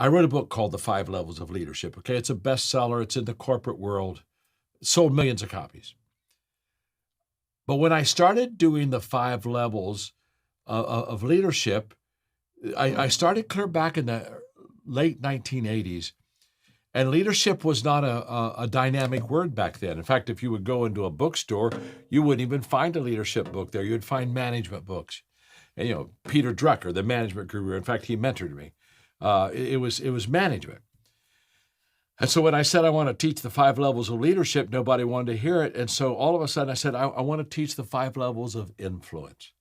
I wrote a book called The 5 Levels of Leadership. Okay, it's a bestseller. It's in the corporate world. It sold millions of copies. But when I started doing the 5 levels of leadership, I started clear back in the late 1980s. And leadership was not a dynamic word back then. In fact, if you would go into a bookstore, you wouldn't even find a leadership book there. You'd find management books. And, Peter Drucker, the management guru, in fact, he mentored me. It was management. And so when I said I want to teach the 5 levels of leadership, nobody wanted to hear it. And so all of a sudden I said, I want to teach the 5 levels of influence.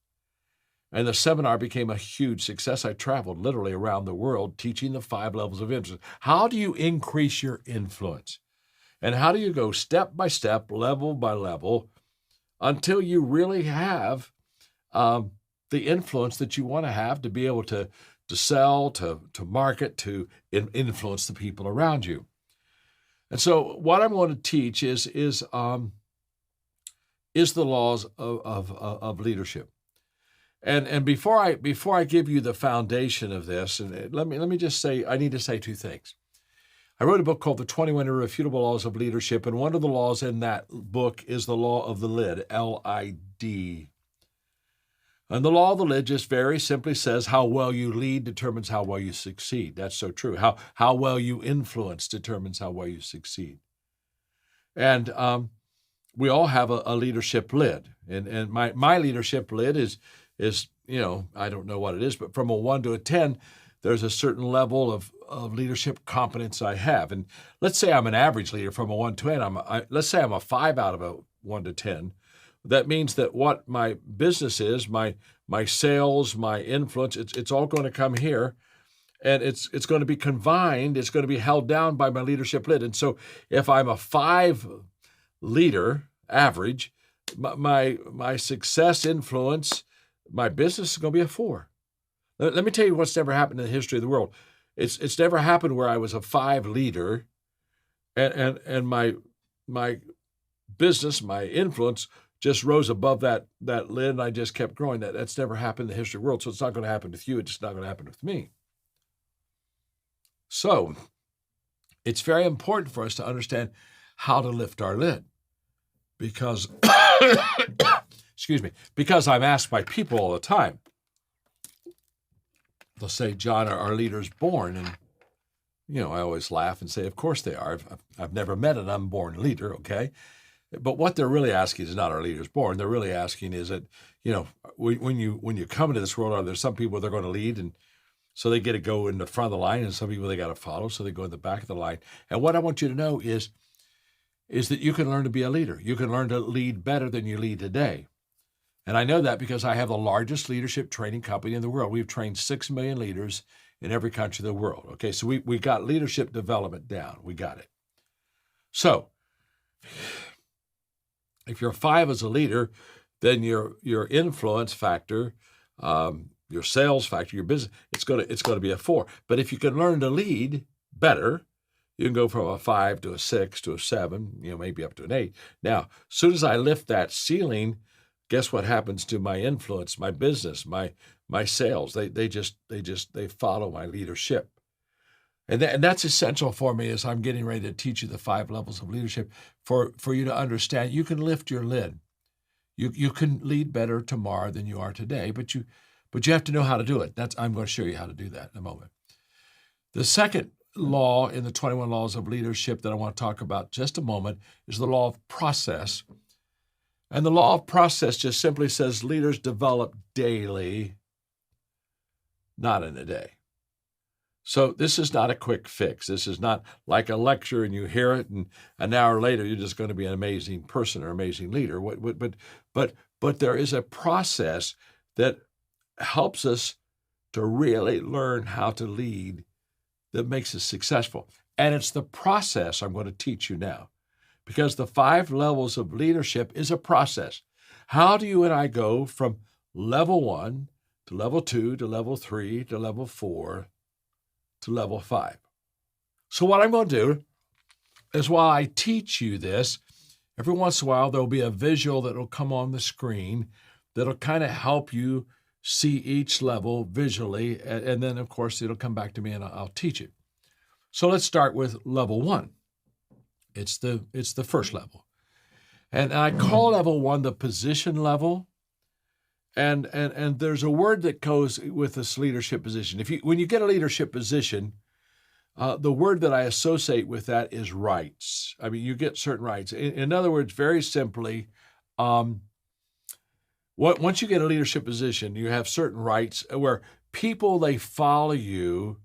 And the seminar became a huge success. I traveled literally around the world teaching the 5 levels of influence. How do you increase your influence? And how do you go step by step, level by level, until you really have the influence that you want to have to be able to sell, to market, to influence the people around you? And so what I'm going to teach is the laws of leadership. And before I give you the foundation of this, and let me just say, I need to say 2 things. I wrote a book called The 21 Irrefutable Laws of Leadership, and one of the laws in that book is the law of the lid, L-I-D. And the law of the lid just very simply says how well you lead determines how well you succeed. That's so true. How well you influence determines how well you succeed. And we all have a leadership lid, and my leadership lid is I don't know what it is, but from a 1 to a 10, there's a certain level of leadership competence I have. And let's say I'm an average leader from a 1 to 10. Let's say I'm a 5 out of a 1 to 10. That means that what my business is, my sales, my influence, it's all going to come here, and it's going to be confined. It's going to be held down by my leadership lid. And so if I'm a 5 leader, average, my success, influence, my business is going to be a 4. Let me tell you what's never happened in the history of the world. It's never happened where I was a 5 leader, and my business, my influence, just rose above that lid, and I just kept growing. That's never happened in the history of the world, so it's not going to happen with you. It's just not going to happen with me. So it's very important for us to understand how to lift our lid, because, excuse me, because I'm asked by people all the time. They'll say, John, are leaders born? And, I always laugh and say, of course they are. I've never met an unborn leader, okay? But what they're really asking is not, are leaders born? They're really asking is that, when you come into this world, are there some people they're going to lead, and so they get to go in the front of the line, and some people they got to follow, so they go in the back of the line. And what I want you to know is that you can learn to be a leader. You can learn to lead better than you lead today. And I know that because I have the largest leadership training company in the world. We've trained 6 million leaders in every country of the world. Okay, so we got leadership development down. We got it. So if you're 5 as a leader, then your influence factor, your sales factor, your business, it's going to be a 4. But if you can learn to lead better, you can go from a 5 to a 6 to a 7, maybe up to an 8. Now, as soon as I lift that ceiling, guess what happens to my influence, my business, my sales? They follow my leadership. And that's essential for me as I'm getting ready to teach you the 5 levels of leadership for you to understand. You can lift your lid. You can lead better tomorrow than you are today, but you have to know how to do it. I'm going to show you how to do that in a moment. The second law in the 21 laws of leadership that I want to talk about just a moment is the law of process. And the law of process just simply says leaders develop daily, not in a day. So this is not a quick fix. This is not like a lecture and you hear it and an hour later you're just going to be an amazing person or amazing leader. But there is a process that helps us to really learn how to lead that makes us successful. And it's the process I'm going to teach you now, because the 5 levels of leadership is a process. How do you and I go from level 1 to level 2 to level 3 to level 4 to level 5? So what I'm going to do is, while I teach you this, every once in a while there'll be a visual that will come on the screen that'll kind of help you see each level visually, and then of course it'll come back to me and I'll teach it. So let's start with level 1. It's the first level. And I call level 1 the position level. And there's a word that goes with this leadership position. When you get a leadership position, the word that I associate with that is rights. I mean, you get certain rights. In other words, very simply, once you get a leadership position, you have certain rights where people, they follow you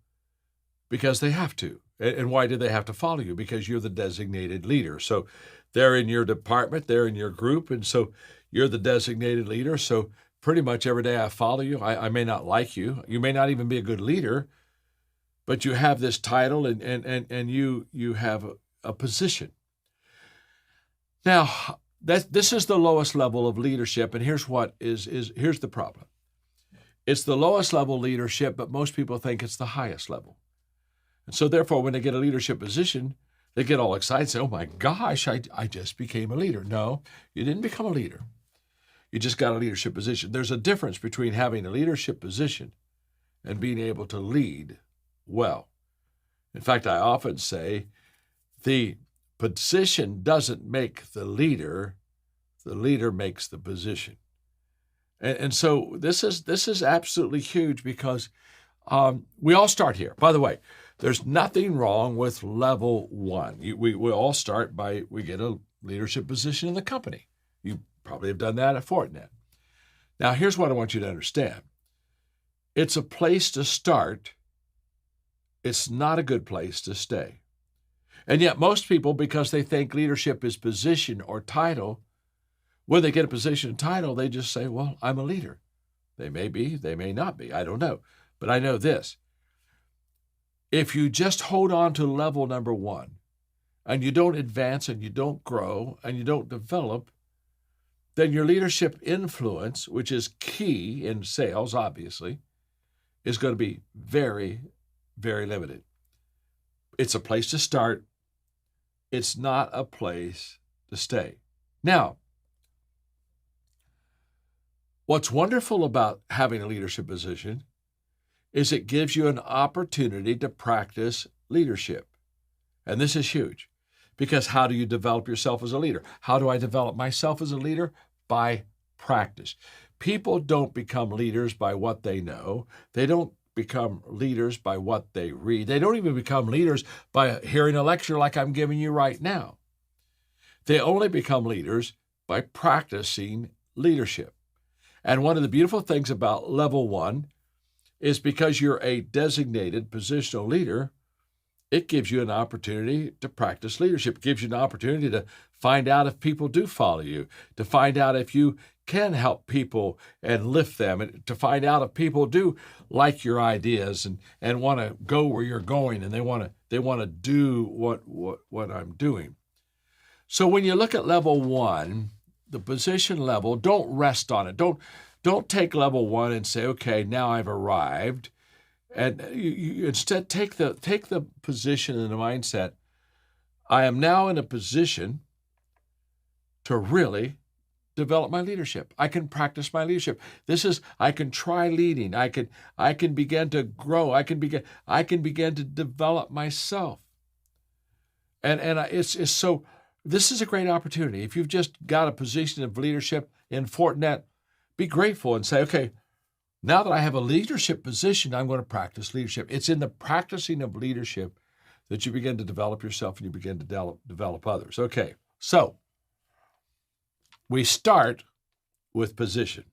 because they have to. And why do they have to follow you? Because you're the designated leader. So they're in your department, they're in your group, and so you're the designated leader. So pretty much every day I follow you. I may not like you. You may not even be a good leader, but you have this title and you have a position. Now, this is the lowest level of leadership, and here's the problem. It's the lowest level leadership, but most people think it's the highest level. And so therefore, when they get a leadership position, they get all excited and say, oh my gosh, I just became a leader. No, you didn't become a leader. You just got a leadership position. There's a difference between having a leadership position and being able to lead well. In fact, I often say the position doesn't make the leader makes the position. And so this is absolutely huge because we all start here. By the way, there's nothing wrong with level 1. We all start we get a leadership position in the company. You probably have done that at Fortinet. Now, here's what I want you to understand. It's a place to start. It's not a good place to stay. And yet most people, because they think leadership is position or title, when they get a position and title, they just say, well, I'm a leader. They may be, they may not be. I don't know. But I know this. If you just hold on to level number 1 and you don't advance and you don't grow and you don't develop, then your leadership influence, which is key in sales, obviously, is going to be very, very limited. It's a place to start. It's not a place to stay. Now, what's wonderful about having a leadership position is it gives you an opportunity to practice leadership. And this is huge because how do you develop yourself as a leader? How do I develop myself as a leader? By practice. People don't become leaders by what they know. They don't become leaders by what they read. They don't even become leaders by hearing a lecture like I'm giving you right now. They only become leaders by practicing leadership. And one of the beautiful things about level 1 is because you're a designated positional leader, it gives you an opportunity to practice leadership. It gives you an opportunity to find out if people do follow you, to find out if you can help people and lift them, and to find out if people do like your ideas and want to go where you're going, and they want to do what I'm doing. So when you look at level 1, the position level, don't rest on it. Don't take level 1 and say, okay, now I've arrived. And you instead take the position and the mindset, I am now in a position to really develop my leadership. I can practice my leadership. I can try leading. I can begin to grow. I can begin to develop myself. And it's so, this is a great opportunity. If you've just got a position of leadership in Fortinet, be grateful and say, okay, now that I have a leadership position, I'm going to practice leadership. It's in the practicing of leadership that you begin to develop yourself and you begin to develop others. Okay, so we start with position.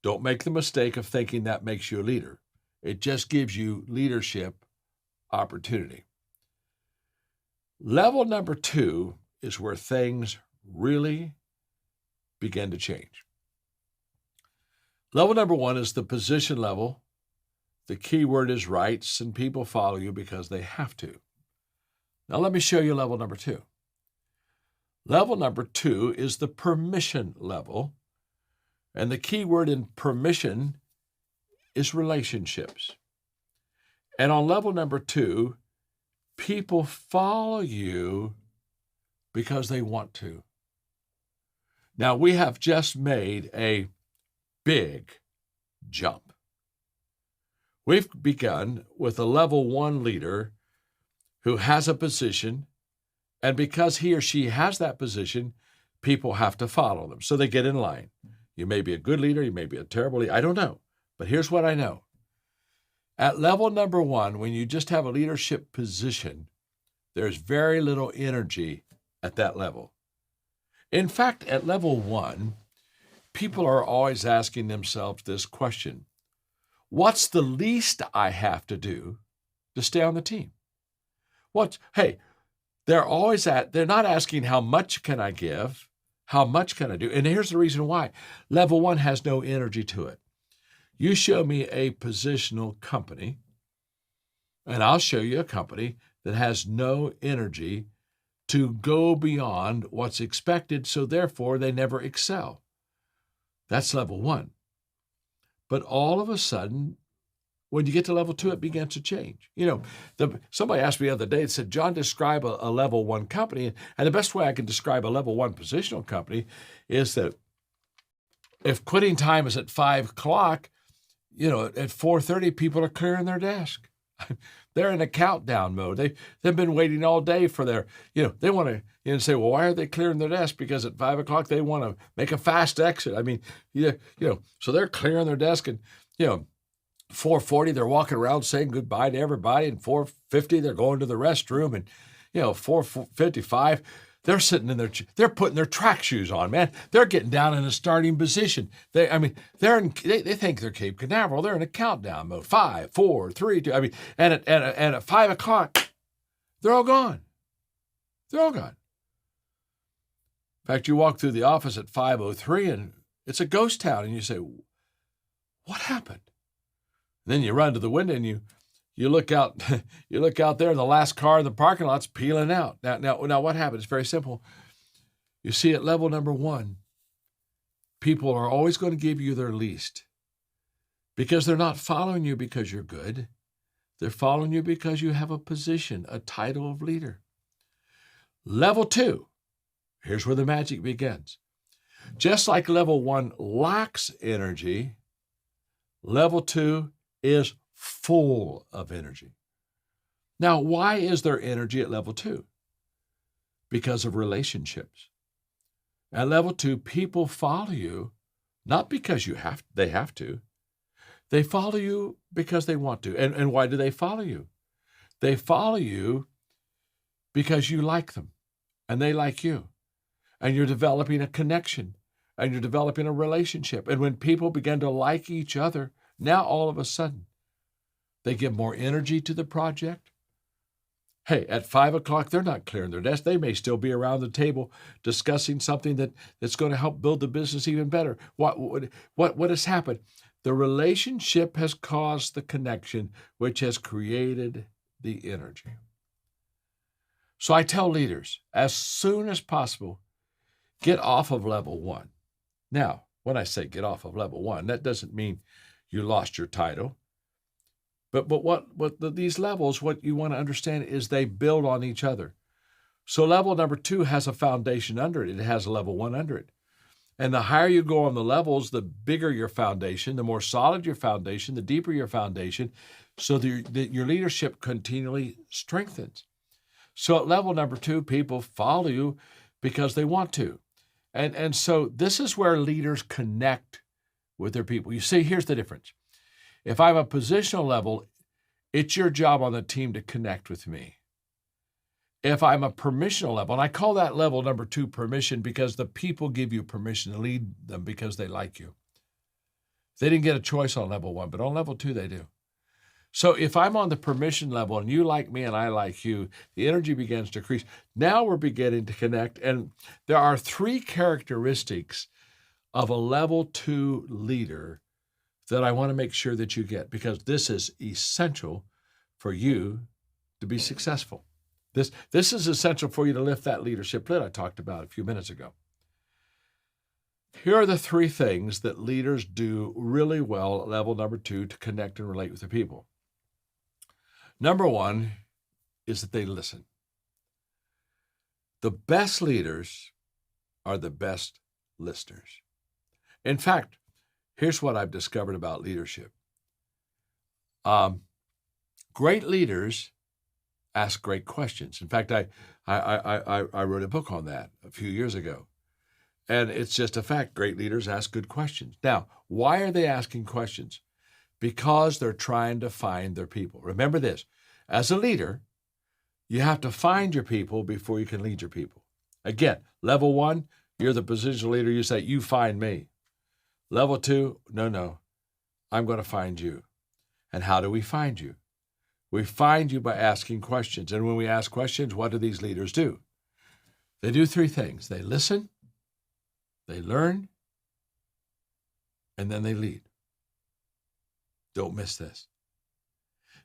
Don't make the mistake of thinking that makes you a leader. It just gives you leadership opportunity. Level number 2 is where things really begin to change. Level number 1 is the position level. The key word is rights, and people follow you because they have to. Now let me show you level number 2. Level number 2 is the permission level, and the key word in permission is relationships. And on level number 2, people follow you because they want to. Now we have just made a big jump. We've begun with a level 1 leader who has a position, and because he or she has that position, people have to follow them. So they get in line. You may be a good leader, you may be a terrible leader, I don't know. But here's what I know. At level number 1, when you just have a leadership position, there's very little energy at that level. In fact, at level 1, people are always asking themselves this question: what's the least I have to do to stay on the team? They're not asking how much can I give, how much can I do? And here's the reason why. Level 1 has no energy to it. You show me a positional company, and I'll show you a company that has no energy to go beyond what's expected, so therefore they never excel. That's level 1. But all of a sudden, when you get to level 2, it begins to change. Somebody asked me the other day, it said, John, describe a level 1 company. And the best way I can describe a level 1 positional company is that if quitting time is at 5 o'clock, at 4:30, people are clearing their desk. They're in a countdown mode. They've been waiting all day for their, they want to say, well, why are they clearing their desk? Because at 5 o'clock, they want to make a fast exit. So they're clearing their desk, and, 4:40, they're walking around saying goodbye to everybody, and 4:50, they're going to the restroom, and, 4:55, they're sitting they're putting their track shoes on, man. They're getting down in a starting position. They think they're Cape Canaveral. They're in a countdown mode. 5, 4, 3, 2. And at 5 o'clock, they're all gone. They're all gone. In fact, you walk through the office at 5:03, and it's a ghost town, and you say, what happened? And then you run to the window, and you look out, you look out there, and the last car in the parking lot's peeling out. Now, what happened? It's very simple. You see, at level number 1, people are always going to give you their least, because they're not following you because you're good. They're following you because you have a position, a title of leader. Level 2, here's where the magic begins. Just like level 1 lacks energy, level 2 is full of energy. Now, why is there energy at level 2? Because of relationships. At level 2, people follow you not because they have to. They follow you because they want to. And why do they follow you? They follow you because you like them and they like you. And you're developing a connection and you're developing a relationship. And when people begin to like each other, now all of a sudden, they give more energy to the project. Hey, at 5 o'clock, they're not clearing their desk. They may still be around the table discussing something that's going to help build the business even better. What has happened? The relationship has caused the connection, which has created the energy. So I tell leaders, as soon as possible, get off of level 1. Now, when I say get off of level 1, that doesn't mean you lost your title. But these levels, what you want to understand is they build on each other. So level number 2 has a foundation under it. It has level 1 under it. And the higher you go on the levels, the bigger your foundation, the more solid your foundation, the deeper your foundation, so that your leadership continually strengthens. So at level number 2, people follow you because they want to. And so this is where leaders connect with their people. You see, here's the difference. If I'm a positional level, it's your job on the team to connect with me. If I'm a permissional level, and I call that level number 2 permission because the people give you permission to lead them because they like you. They didn't get a choice on level 1, but on level 2, they do. So if I'm on the permission level and you like me and I like you, the energy begins to increase. Now we're beginning to connect. And there are 3 characteristics of a level 2 leader that I want to make sure that you get, because this is essential for you to be successful. This is essential for you to lift that leadership lid I talked about a few minutes ago. Here are the 3 things that leaders do really well at level number 2 to connect and relate with the people. Number 1 is that they listen. The best leaders are the best listeners. In fact, here's what I've discovered about leadership. Great leaders ask great questions. In fact, I wrote a book on that a few years ago. And it's just a fact. Great leaders ask good questions. Now, why are they asking questions? Because they're trying to find their people. Remember this, as a leader, you have to find your people before you can lead your people. Again, level 1, you're the position leader. You say, you find me. Level 2, no, I'm going to find you. And how do we find you? We find you by asking questions. And when we ask questions, what do these leaders do? They do 3 things. They listen, they learn, and then they lead. Don't miss this.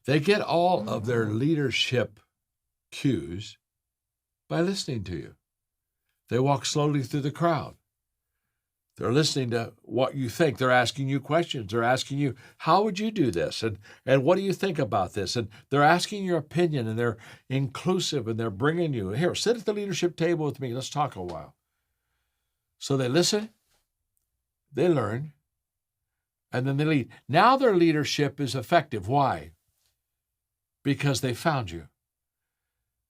They get all of their leadership cues by listening to you. They walk slowly through the crowd. They're listening to what you think. They're asking you questions. They're asking you, how would you do this? And what do you think about this? And they're asking your opinion, and they're inclusive, and they're bringing you, here, sit at the leadership table with me. Let's talk a while. So they listen, they learn, and then they lead. Now their leadership is effective. Why? Because they found you.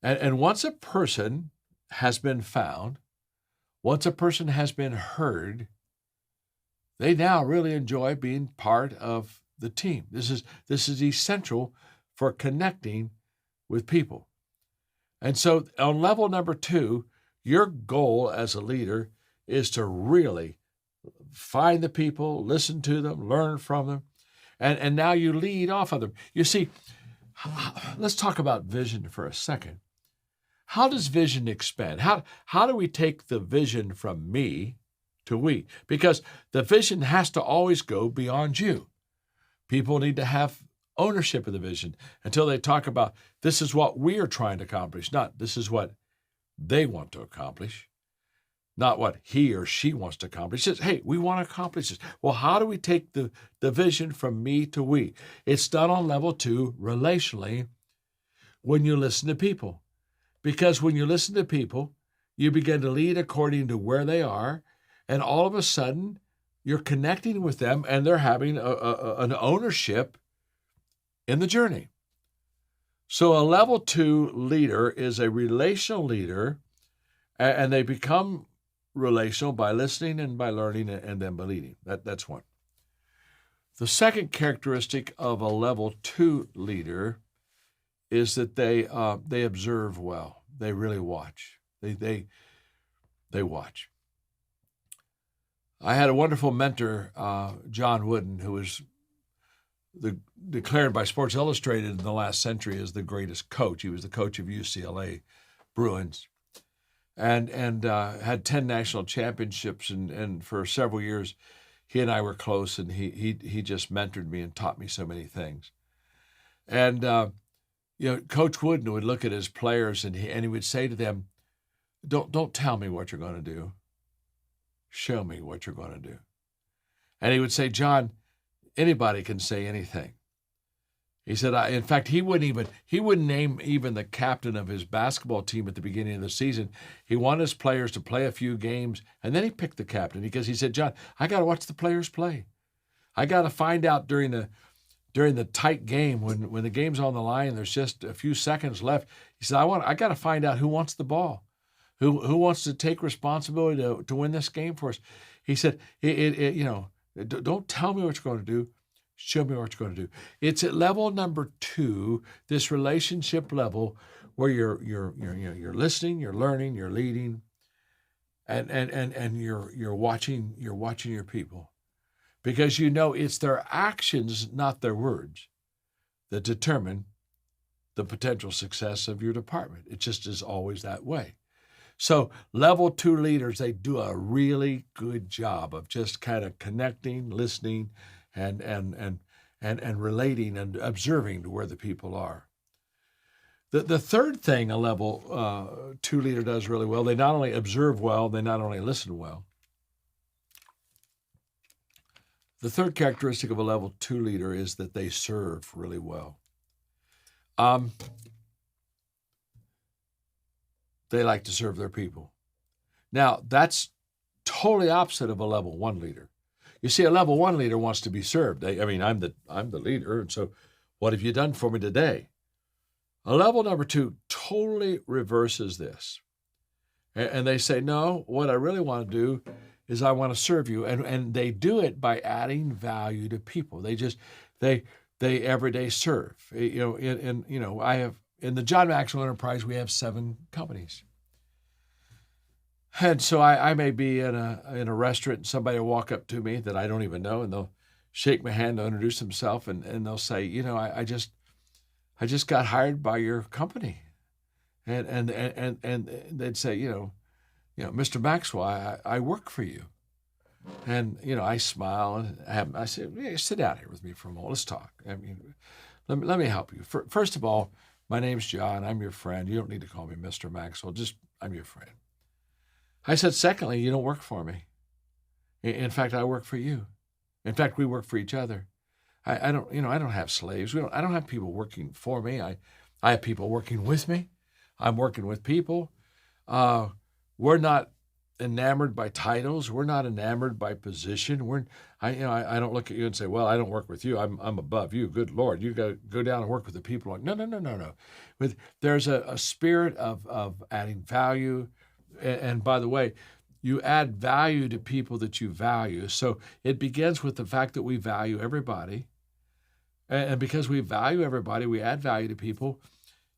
And once a person has been found, once a person has been heard, they now really enjoy being part of the team. This is essential for connecting with people. And so on level number 2, your goal as a leader is to really find the people, listen to them, learn from them, and now you lead off of them. You see, let's talk about vision for a second. How does vision expand? How do we take the vision from me to we? Because the vision has to always go beyond you. People need to have ownership of the vision until they talk about, this is what we are trying to accomplish, not this is what they want to accomplish, not what he or she wants to accomplish. It's, hey, we want to accomplish this. Well, how do we take the vision from me to we? It's done on level 2 relationally when you listen to people. Because when you listen to people, you begin to lead according to where they are, and all of a sudden, you're connecting with them, and they're having an ownership in the journey. So a level 2 leader is a relational leader, and they become relational by listening and by learning and then by leading. That's one. The second characteristic of a level 2 leader is that they observe well. They really watch. They watch. I had a wonderful mentor, John Wooden, who was declared by Sports Illustrated in the last century as the greatest coach. He was the coach of UCLA Bruins, and had 10 national championships, and for several years, he and I were close, and he just mentored me and taught me so many things. And Coach Wooden would look at his players, and he would say to them, "Don't tell me what you're going to do. Show me what you're going to do." And he would say, "John, anybody can say anything." He said, in fact, he wouldn't name even the captain of his basketball team at the beginning of the season. He wanted his players to play a few games, and then he picked the captain because he said, "John, I got to watch the players play. I got to find out during the tight game when the game's on the line and there's just a few seconds left." He said, I got to find out who wants the ball, who wants to take responsibility to win this game for us." He said, "Don't tell me what you're going to do. Show me what you're going to do." It's at level number 2, this relationship level, where you're listening, you're learning, you're leading, and you're watching your people. Because it's their actions, not their words, that determine the potential success of your department. It just is always that way. So level 2 leaders, they do a really good job of just kind of connecting, listening, and relating and observing to where the people are. The third thing a level 2 leader does really well, they not only observe well, they not only listen well. The third characteristic of a level 2 leader is that they serve really well. They like to serve their people. Now, that's totally opposite of a level 1 leader. You see, a level 1 leader wants to be served. I'm the leader, and so what have you done for me today? A level number 2 totally reverses this. And they say, no, what I really want to do is I want to serve you. And they do it by adding value to people. They everyday serve. I have, in the John Maxwell Enterprise, we have 7 companies. And so I may be in a restaurant and somebody will walk up to me that I don't even know, and they'll shake my hand, they'll introduce themselves, and they'll say, I just got hired by your company. And they'd say, Mr. Maxwell, I work for you. And, I smile and I say, yeah, sit down here with me for a moment. Let's talk. I mean, let me help you. First of all, my name's John. I'm your friend. You don't need to call me Mr. Maxwell. I'm your friend. I said, secondly, you don't work for me. In fact, I work for you. In fact, we work for each other. I don't have slaves. I don't have people working for me. I have people working with me. I'm working with people. We're not enamored by titles. We're not enamored by position. I don't look at you and say, well, I don't work with you. I'm above you. Good Lord, you go down and work with the people. Like, no. There's a spirit of adding value. And by the way, you add value to people that you value. So it begins with the fact that we value everybody. And because we value everybody, we add value to people.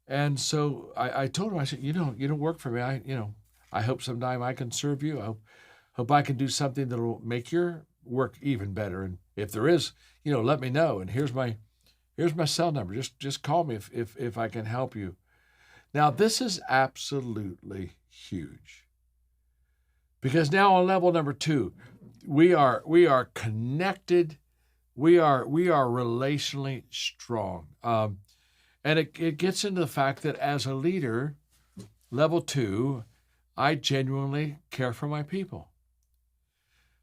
And so I told him, I said, you don't work for me. I hope sometime I can serve you. I hope I can do something that will make your work even better. And if there is, let me know. And here's my cell number. Just call me if I can help you. Now, this is absolutely huge, because now on level number 2, we are connected. We are relationally strong. And it gets into the fact that as a leader, level 2, I genuinely care for my people.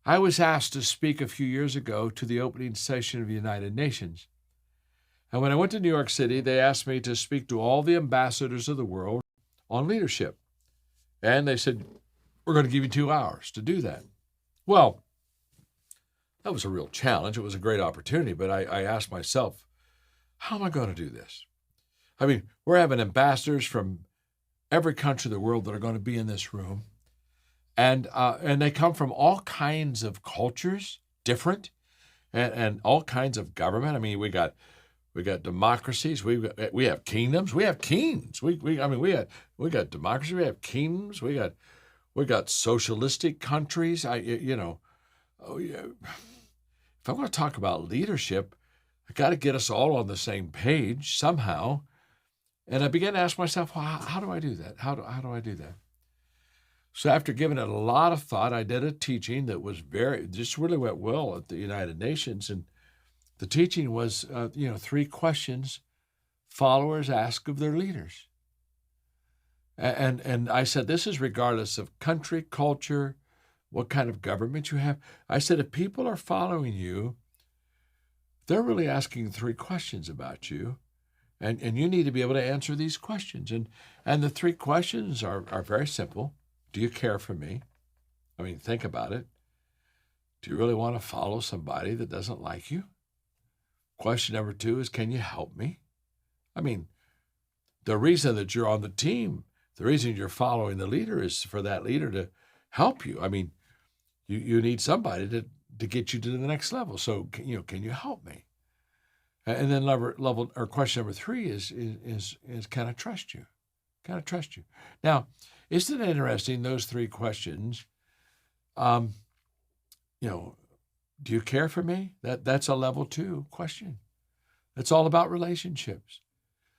I was asked to speak a few years ago to the opening session of the United Nations. And when I went to New York City, they asked me to speak to all the ambassadors of the world on leadership. And they said, we're going to give you 2 hours to do that. Well, that was a real challenge. It was a great opportunity, but I asked myself, how am I going to do this? I mean, we're having ambassadors from every country of the world that are going to be in this room. And they come from all kinds of cultures, different, and all kinds of government. I mean, we got democracies, we have kingdoms, we have kings. We got democracy, we have kingdoms, we got socialistic countries. If I want to talk about leadership, I got to get us all on the same page somehow. And I began to ask myself, well, how do I do that? How do I do that? So after giving it a lot of thought, I did a teaching that was just really went well at the United Nations. And the teaching was, 3 questions followers ask of their leaders. And I said, this is regardless of country, culture, what kind of government you have. I said, if people are following you, they're really asking 3 questions about you. And you need to be able to answer these questions. And the 3 questions are very simple. Do you care for me? I mean, think about it. Do you really want to follow somebody that doesn't like you? Question number 2 is, can you help me? I mean, the reason that you're on the team, the reason you're following the leader is for that leader to help you. I mean, you need somebody to get you to the next level. So, can you help me? And then question number 3 is can I trust you? Can I trust you? Now, isn't it interesting, those 3 questions? Do you care for me? That's a level 2 question. It's all about relationships.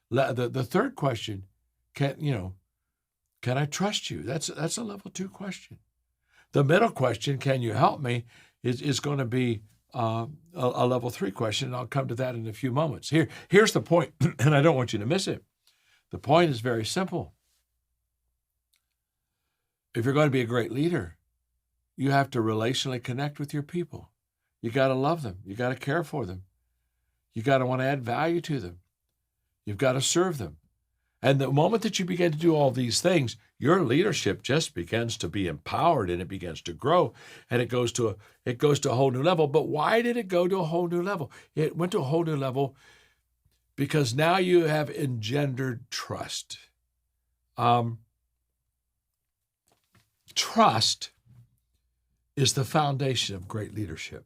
The third question, can I trust you? That's a level 2 question. The middle question, can you help me, is going to be a level 3 question, and I'll come to that in a few moments. Here's the point, and I don't want you to miss it. The point is very simple. If you're going to be a great leader, you have to relationally connect with your people. You got to love them. You got to care for them. You got to want to add value to them. You've got to serve them. And the moment that you begin to do all these things, your leadership just begins to be empowered, and it begins to grow, and it goes to a whole new level. But why did it go to a whole new level? It went to a whole new level because now you have engendered trust. Trust is the foundation of great leadership.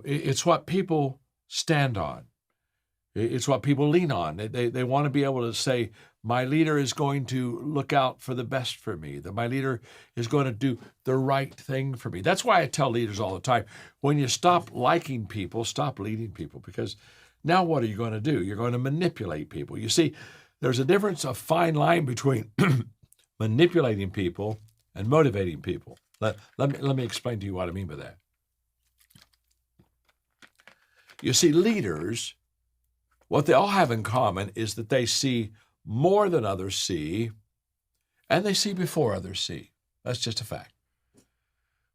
It's what people stand on. It's what people lean on. They want to be able to say, my leader is going to look out for the best for me, that my leader is going to do the right thing for me. That's why I tell leaders all the time, when you stop liking people, stop leading people, because now what are you going to do? You're going to manipulate people. You see, there's a fine line between manipulating people and motivating people. Let me explain to you what I mean by that. You see, leaders, what they all have in common is that they see more than others see, and they see before others see. That's just a fact.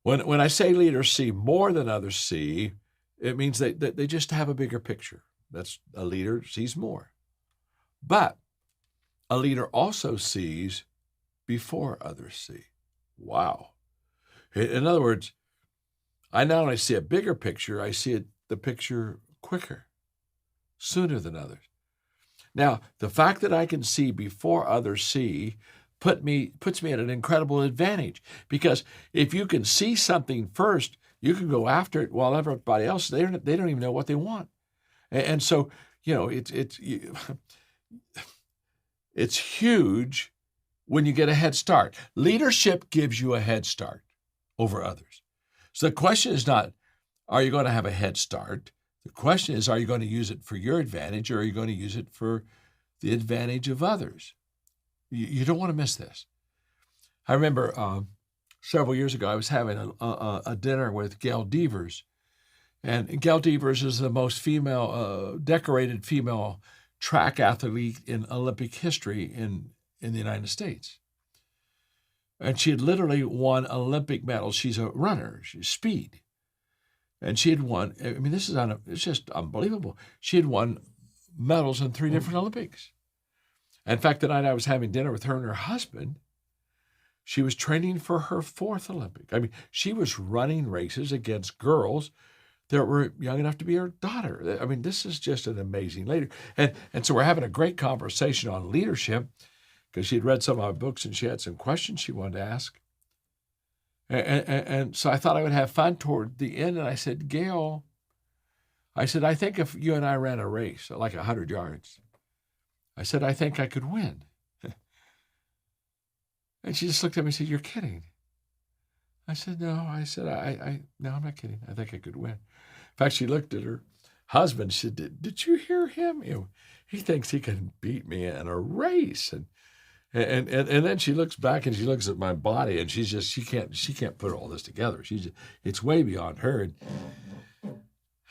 When I say leaders see more than others see, it means that they just have a bigger picture. That's a leader sees more. But a leader also sees before others see. Wow. In other words, I not only see a bigger picture, I see the picture quicker, sooner than others. Now, the fact that I can see before others see puts me at an incredible advantage, because if you can see something first, you can go after it while everybody else, they don't even know what they want. And so, it's huge when you get a head start. Leadership gives you a head start over others. So the question is not, are you going to have a head start? The question is, are you going to use it for your advantage, or are you going to use it for the advantage of others? You don't want to miss this. I remember several years ago, I was having a dinner with Gail Devers. And Gail Devers is the most decorated female track athlete in Olympic history in the United States. And she had literally won Olympic medals. She's a runner. She's speed. And she had won, I mean, it's just unbelievable. She had won medals in 3 different Olympics. In fact, the night I was having dinner with her and her husband, she was training for her 4th Olympic. I mean, she was running races against girls that were young enough to be her daughter. I mean, this is just an amazing leader. And so we're having a great conversation on leadership, because she had read some of my books and she had some questions she wanted to ask. And so I thought I would have fun toward the end. And I said, Gail, I think if you and I ran a race, like 100 yards, I said, I think I could win. And she just looked at me and said, you're kidding. I said, no. I said, no, I'm not kidding. I think I could win. In fact, she looked at her husband. She said, did you hear him? He thinks he can beat me in a race. And then she looks back and she looks at my body, and she can't put all this together. It's way beyond her. And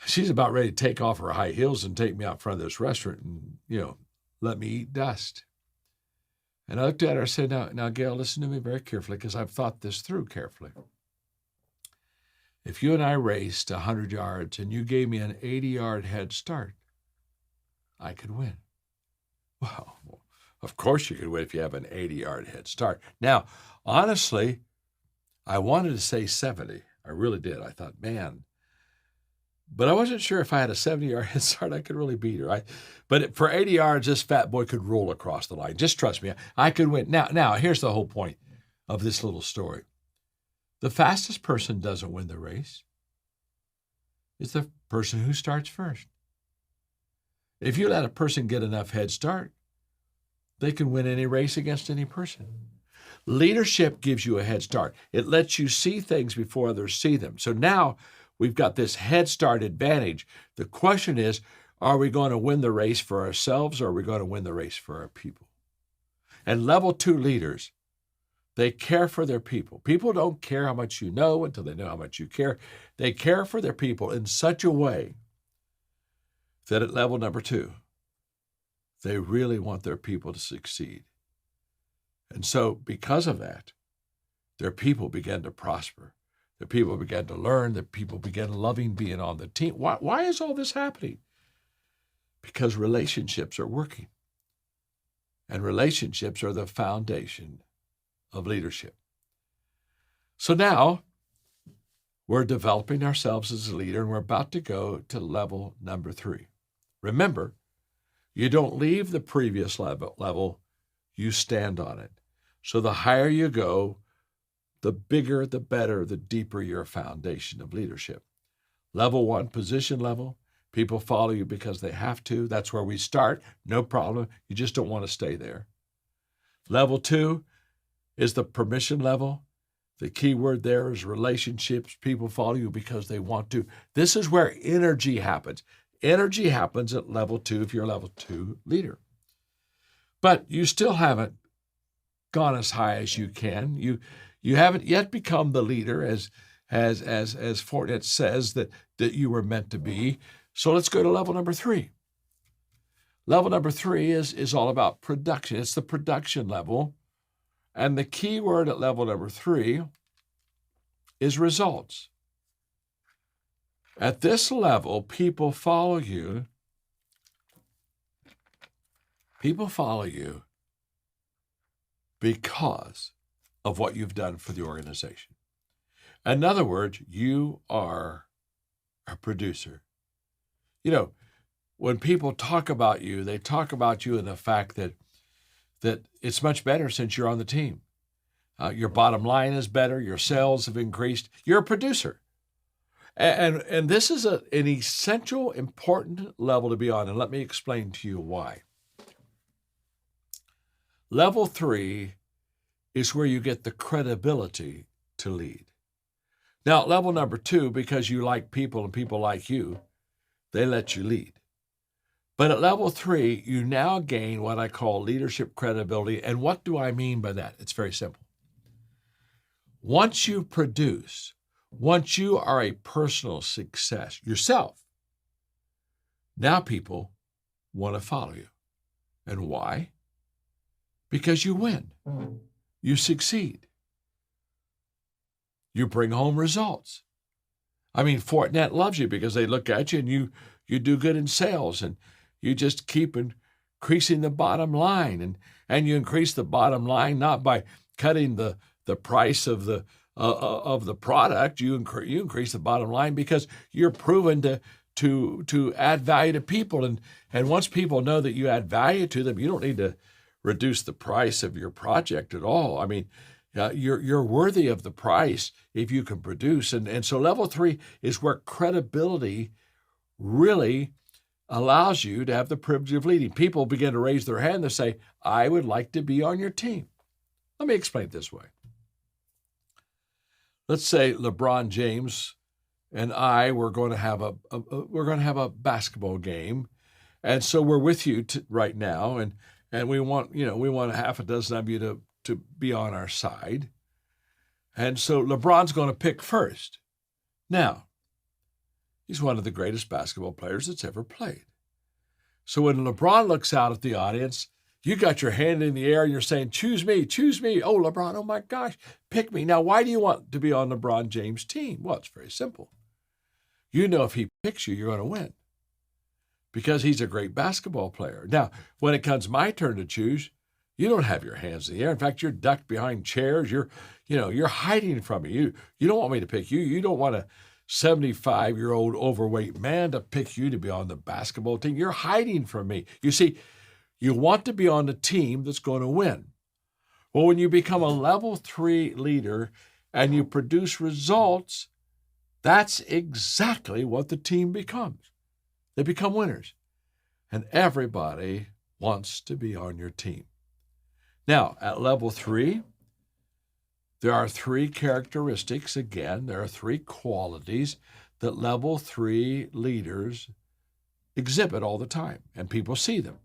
she's about ready to take off her high heels and take me out front of this restaurant and, let me eat dust. And I looked at her and said, now, Gail, listen to me very carefully, because I've thought this through carefully. If you and I raced 100 yards and you gave me an 80-yard head start, I could win. Well, of course you could win if you have an 80-yard head start. Now, honestly, I wanted to say 70. I really did. I thought, man. But I wasn't sure if I had a 70-yard head start, I could really beat her. But for 80 yards, this fat boy could roll across the line. Just trust me, I could win. Now, here's the whole point of this little story. The fastest person doesn't win the race. It's the person who starts first. If you let a person get enough head start, they can win any race against any person. Leadership gives you a head start. It lets you see things before others see them. So now we've got this head start advantage. The question is, are we going to win the race for ourselves, or are we going to win the race for our people? And level 2 leaders, they care for their people. People don't care how much you know until they know how much you care. They care for their people in such a way that at level number 2, they really want their people to succeed. And so because of that, their people began to prosper. Their people began to learn. Their people began loving being on the team. Why is all this happening? Because relationships are working. And relationships are the foundation of leadership. So now we're developing ourselves as a leader, and we're about to go to level number 3. Remember, you don't leave the previous level, you stand on it. So the higher you go, the bigger, the better, the deeper your foundation of leadership. Level 1, position level. People follow you because they have to. That's where we start. No problem. You just don't want to stay there. Level 2 is the permission level. The key word there is relationships. People follow you because they want to. This is where energy happens. Energy happens at level 2 if you're a level 2 leader. But you still haven't gone as high as you can. You haven't yet become the leader as Fortinet says that you were meant to be. So let's go to level number 3. Level number 3 is all about production. It's the production level. And the key word at level number 3 is results. At this level, people follow you. People follow you because of what you've done for the organization. In other words, you are a producer. You know, when people talk about you, they talk about you in the fact that it's much better since you're on the team. Your bottom line is better. Your sales have increased. You're a producer. And this is an essential, important level to be on. And let me explain to you why. Level 3 is where you get the credibility to lead. Now, level number 2, because you like people and people like you, they let you lead. But at level 3, you now gain what I call leadership credibility. And what do I mean by that? It's very simple. Once you produce, once you are a personal success yourself, now people want to follow you. And why? Because you win. You succeed. You bring home results. I mean, Fortinet loves you because they look at you and you do good in sales and you just keep increasing the bottom line. And you increase the bottom line not by cutting the price of the product. You increase the bottom line because you're proven to add value to people. And once people know that you add value to them, you don't need to reduce the price of your project at all. I mean, you're worthy of the price if you can produce. And so level 3 is where credibility really allows you to have the privilege of leading. People begin to raise their hand and say, I would like to be on your team. Let me explain it this way. Let's say LeBron James and I were going to have a basketball game, and so we're with you right now, and we want a half a dozen of you to be on our side, and so LeBron's going to pick first. Now, he's one of the greatest basketball players that's ever played. So when LeBron looks out at the audience, you got your hand in the air and you're saying, choose me, choose me. Oh, LeBron, oh my gosh, pick me. Now, why do you want to be on LeBron James' team? Well, it's very simple. You know if he picks you, you're going to win because he's a great basketball player. Now, when it comes my turn to choose, you don't have your hands in the air. In fact, you're ducked behind chairs. You're hiding from me. You don't want me to pick you. You don't want a 75-year-old overweight man to pick you to be on the basketball team. You're hiding from me. You see, you want to be on the team that's going to win. Well, when you become a level 3 leader and you produce results, that's exactly what the team becomes. They become winners. And everybody wants to be on your team. Now, at level 3, there are 3 characteristics. Again, there are 3 qualities that level 3 leaders exhibit all the time, and people see them.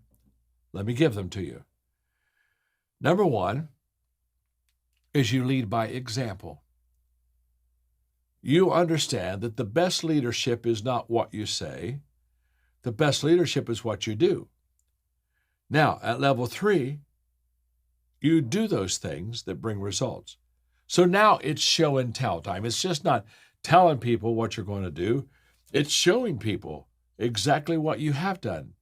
Let me give them to you. Number 1 is you lead by example. You understand that the best leadership is not what you say. The best leadership is what you do. Now, at level 3, you do those things that bring results. So now it's show and tell time. It's just not telling people what you're going to do. It's showing people exactly what you have done.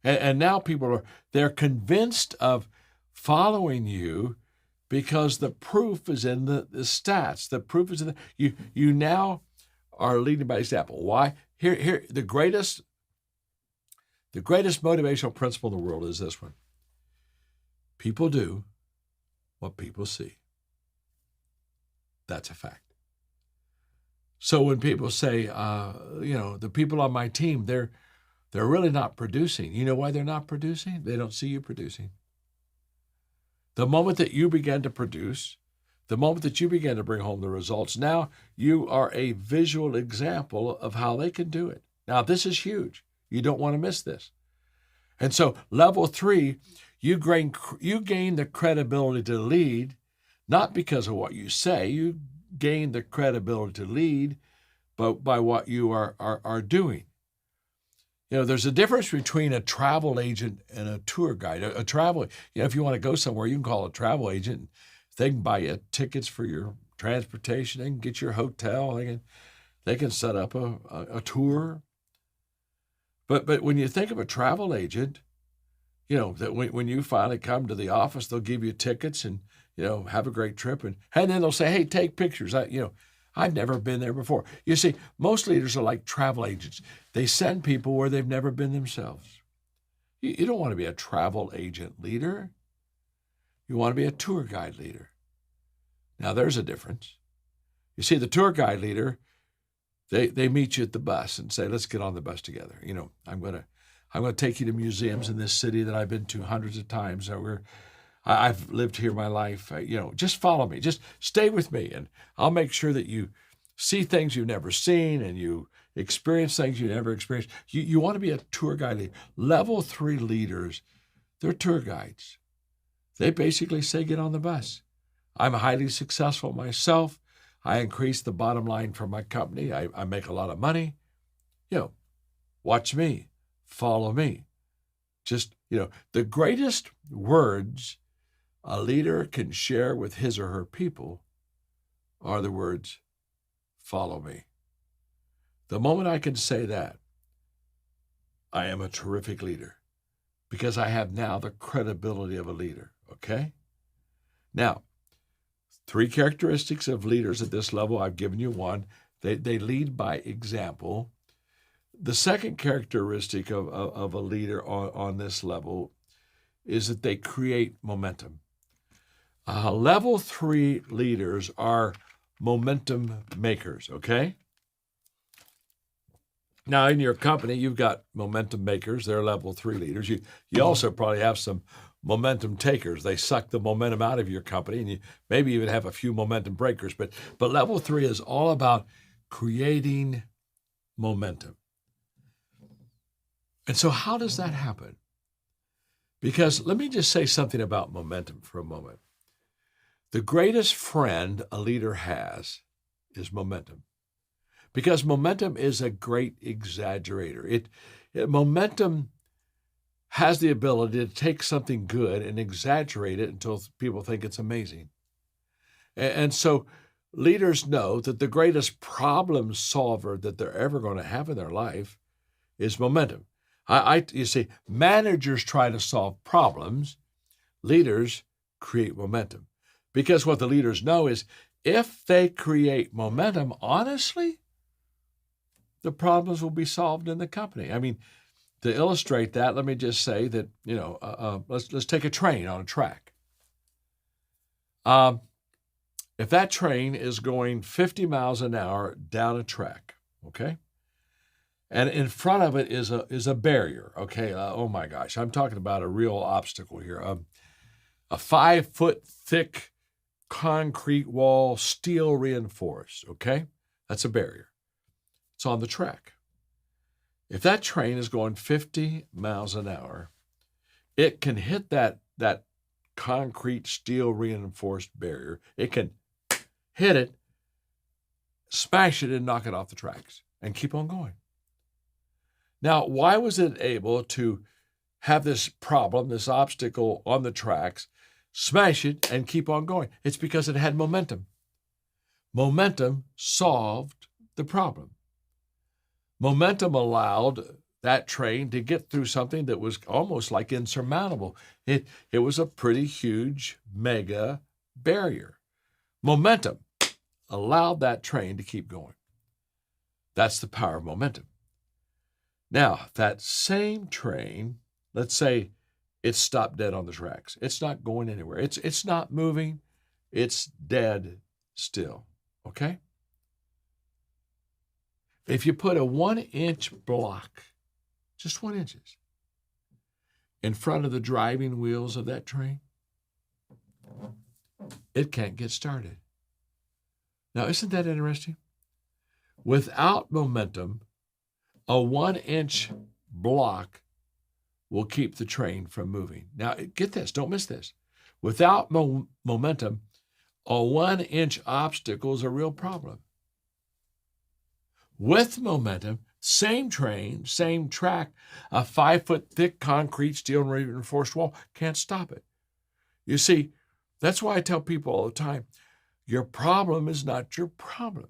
And now people they're convinced of following you because the proof is in the stats. The proof is in you now are leading by example. Why? Here the greatest The greatest motivational principle in the world is this one. People do what people see. That's a fact. So when people say, the people on my team, they're really not producing. You know why they're not producing? They don't see you producing. The moment that you begin to produce, the moment that you begin to bring home the results, now you are a visual example of how they can do it. Now, this is huge. You don't want to miss this. And so level 3, you gain the credibility to lead, not because of what you say. You gain the credibility to lead, but by what you are doing. There's a difference between a travel agent and a tour guide. A travel, if you want to go somewhere, you can call a travel agent. They can buy you tickets for your transportation. They can get your hotel. They can set up a tour. But when you think of a travel agent, that when you finally come to the office, they'll give you tickets and have a great trip, and then they'll say, "Hey, take pictures." I've never been there before. You see, most leaders are like travel agents. They send people where they've never been themselves. You don't want to be a travel agent leader. You want to be a tour guide leader. Now, there's a difference. You see, the tour guide leader, they meet you at the bus and say, "Let's get on the bus together. I'm going to take you to museums in this city that I've been to hundreds of times. I've lived here my life. Just follow me. Just stay with me, and I'll make sure that you see things you've never seen and you experience things you never experienced." You want to be a tour guide leader. Level 3 leaders, they're tour guides. They basically say, "Get on the bus. I'm highly successful myself. I increase the bottom line for my company. I make a lot of money. Watch me. Follow me." Just, the greatest words a leader can share with his or her people are the words, "Follow me." The moment I can say that, I am a terrific leader because I have now the credibility of a leader, okay? Now, 3 characteristics of leaders at this level. I've given you one. They lead by example. The second characteristic of a leader on this level is that they create momentum. Level 3 leaders are momentum makers, okay? Now, in your company, you've got momentum makers. They're level 3 leaders. You also probably have some momentum takers. They suck the momentum out of your company, and you maybe even have a few momentum breakers. But level 3 is all about creating momentum. And so how does that happen? Because let me just say something about momentum for a moment. The greatest friend a leader has is momentum. Because momentum is a great exaggerator. Momentum has the ability to take something good and exaggerate it until people think it's amazing. And so leaders know that the greatest problem solver that they're ever going to have in their life is momentum. You see, managers try to solve problems. Leaders create momentum. Because what the leaders know is if they create momentum, honestly, the problems will be solved in the company. I mean, to illustrate that, let me just say that, let's take a train on a track. If that train is going 50 miles an hour down a track, okay? And in front of it is a barrier, okay? Oh my gosh, I'm talking about a real obstacle here. A 5-foot thick concrete wall, steel reinforced, okay? That's a barrier. It's on the track. If that train is going 50 miles an hour, it can hit that concrete steel reinforced barrier. It can hit it, smash it, and knock it off the tracks and keep on going. Now, why was it able to have this problem, this obstacle on the tracks, smash it, and keep on going? It's because it had momentum. Momentum solved the problem. Momentum allowed that train to get through something that was almost like insurmountable. It was a pretty huge, mega barrier. Momentum allowed that train to keep going. That's the power of momentum. Now, that same train, let's say it's stopped dead on the tracks. It's not going anywhere. It's not moving. It's dead still, okay? If you put a 1-inch block, just 1 inch, in front of the driving wheels of that train, it can't get started. Now, isn't that interesting? Without momentum, a 1-inch block will keep the train from moving. Now, get this, don't miss this. Without momentum, a 1-inch obstacle is a real problem. With momentum, same train, same track, a 5-foot thick concrete steel reinforced wall can't stop it. You see, that's why I tell people all the time, your problem is not your problem.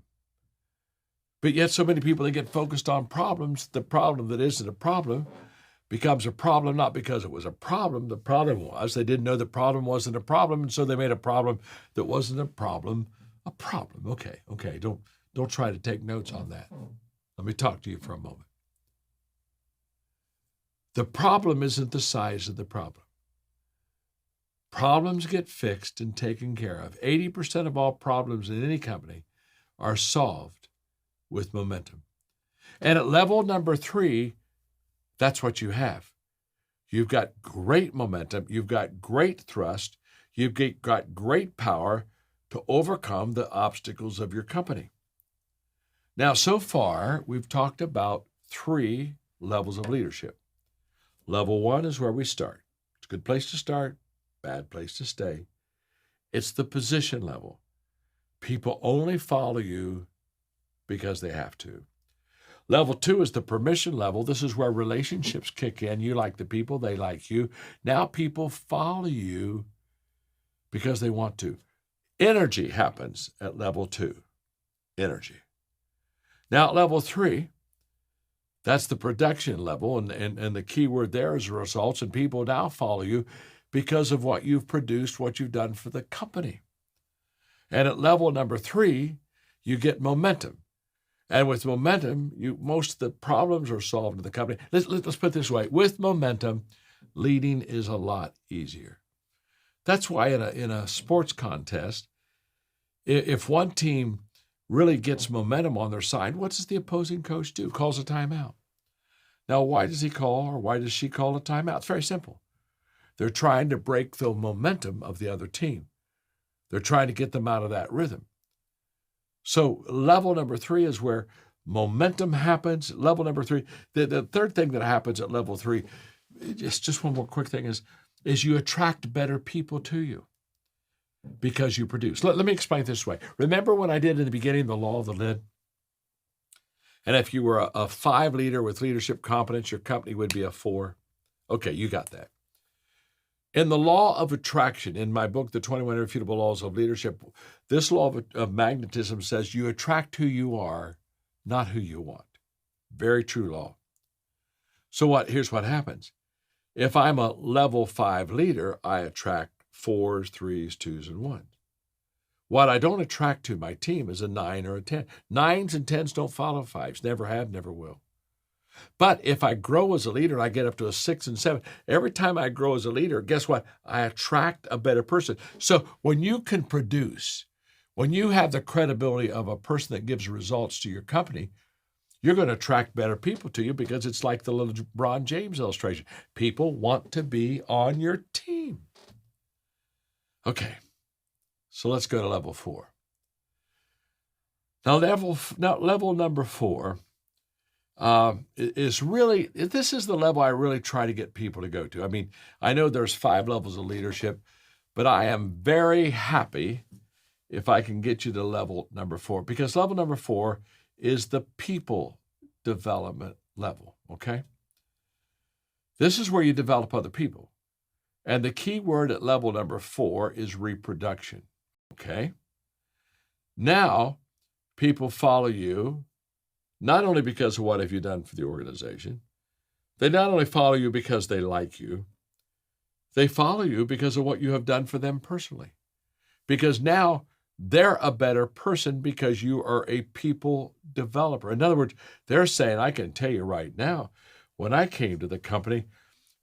But yet so many people, they get focused on problems. The problem that isn't a problem becomes a problem, not because it was a problem. The problem was they didn't know the problem wasn't a problem, and so they made a problem that wasn't a problem a problem. Okay, don't try to take notes on that. Let me talk to you for a moment. The problem isn't the size of the problem. Problems get fixed and taken care of. 80% of all problems in any company are solved with momentum. And at level number 3, that's what you have. You've got great momentum. You've got great thrust. You've got great power to overcome the obstacles of your company. Now, so far, we've talked about 3 levels of leadership. Level 1 is where we start. It's a good place to start, bad place to stay. It's the position level. People only follow you because they have to. Level 2 is the permission level. This is where relationships kick in. You like the people, they like you. Now people follow you because they want to. Energy happens at level 2. Energy. Now, at level 3, that's the production level, and the key word there is results, and people now follow you because of what you've produced, what you've done for the company. And at level number 3, you get momentum. And with momentum, most of the problems are solved in the company. Let's put it this way. With momentum, leading is a lot easier. That's why in a sports contest, if one team really gets momentum on their side, what does the opposing coach do? Calls a timeout. Now, why does he call or why does she call a timeout? It's very simple. They're trying to break the momentum of the other team. They're trying to get them out of that rhythm. So level number 3 is where momentum happens. Level number 3, the third thing that happens at level 3, just one more quick thing is you attract better people to you because you produce. Let me explain it this way. Remember when I did in the beginning the law of the lid? And if you were a 5 leader with leadership competence, your company would be a 4. Okay, you got that. In the law of attraction, in my book, The 21 Irrefutable Laws of Leadership, this law of magnetism says you attract who you are, not who you want. Very true law. So here's what happens. If I'm a level 5 leader, I attract 4s, 3s, 2s, and 1s. What I don't attract to my team is a 9 or a 10. 9s and 10s don't follow 5s, never have, never will. But if I grow as a leader and I get up to a 6 and 7, every time I grow as a leader, guess what? I attract a better person. So when you can produce, when you have the credibility of a person that gives results to your company, you're going to attract better people to you because it's like the LeBron James illustration. People want to be on your team. Okay, so let's go to level 4. Now, level number 4 is really, this is the level I really try to get people to go to. I mean, I know there's 5 levels of leadership, but I am very happy if I can get you to level number 4, because level number 4 is the people development level, okay? This is where you develop other people. And the key word at level number 4 is reproduction, okay? Now, people follow you not only because of what have you done for the organization. They not only follow you because they like you, they follow you because of what you have done for them personally. Because now they're a better person because you are a people developer. In other words, they're saying, I can tell you right now, when I came to the company,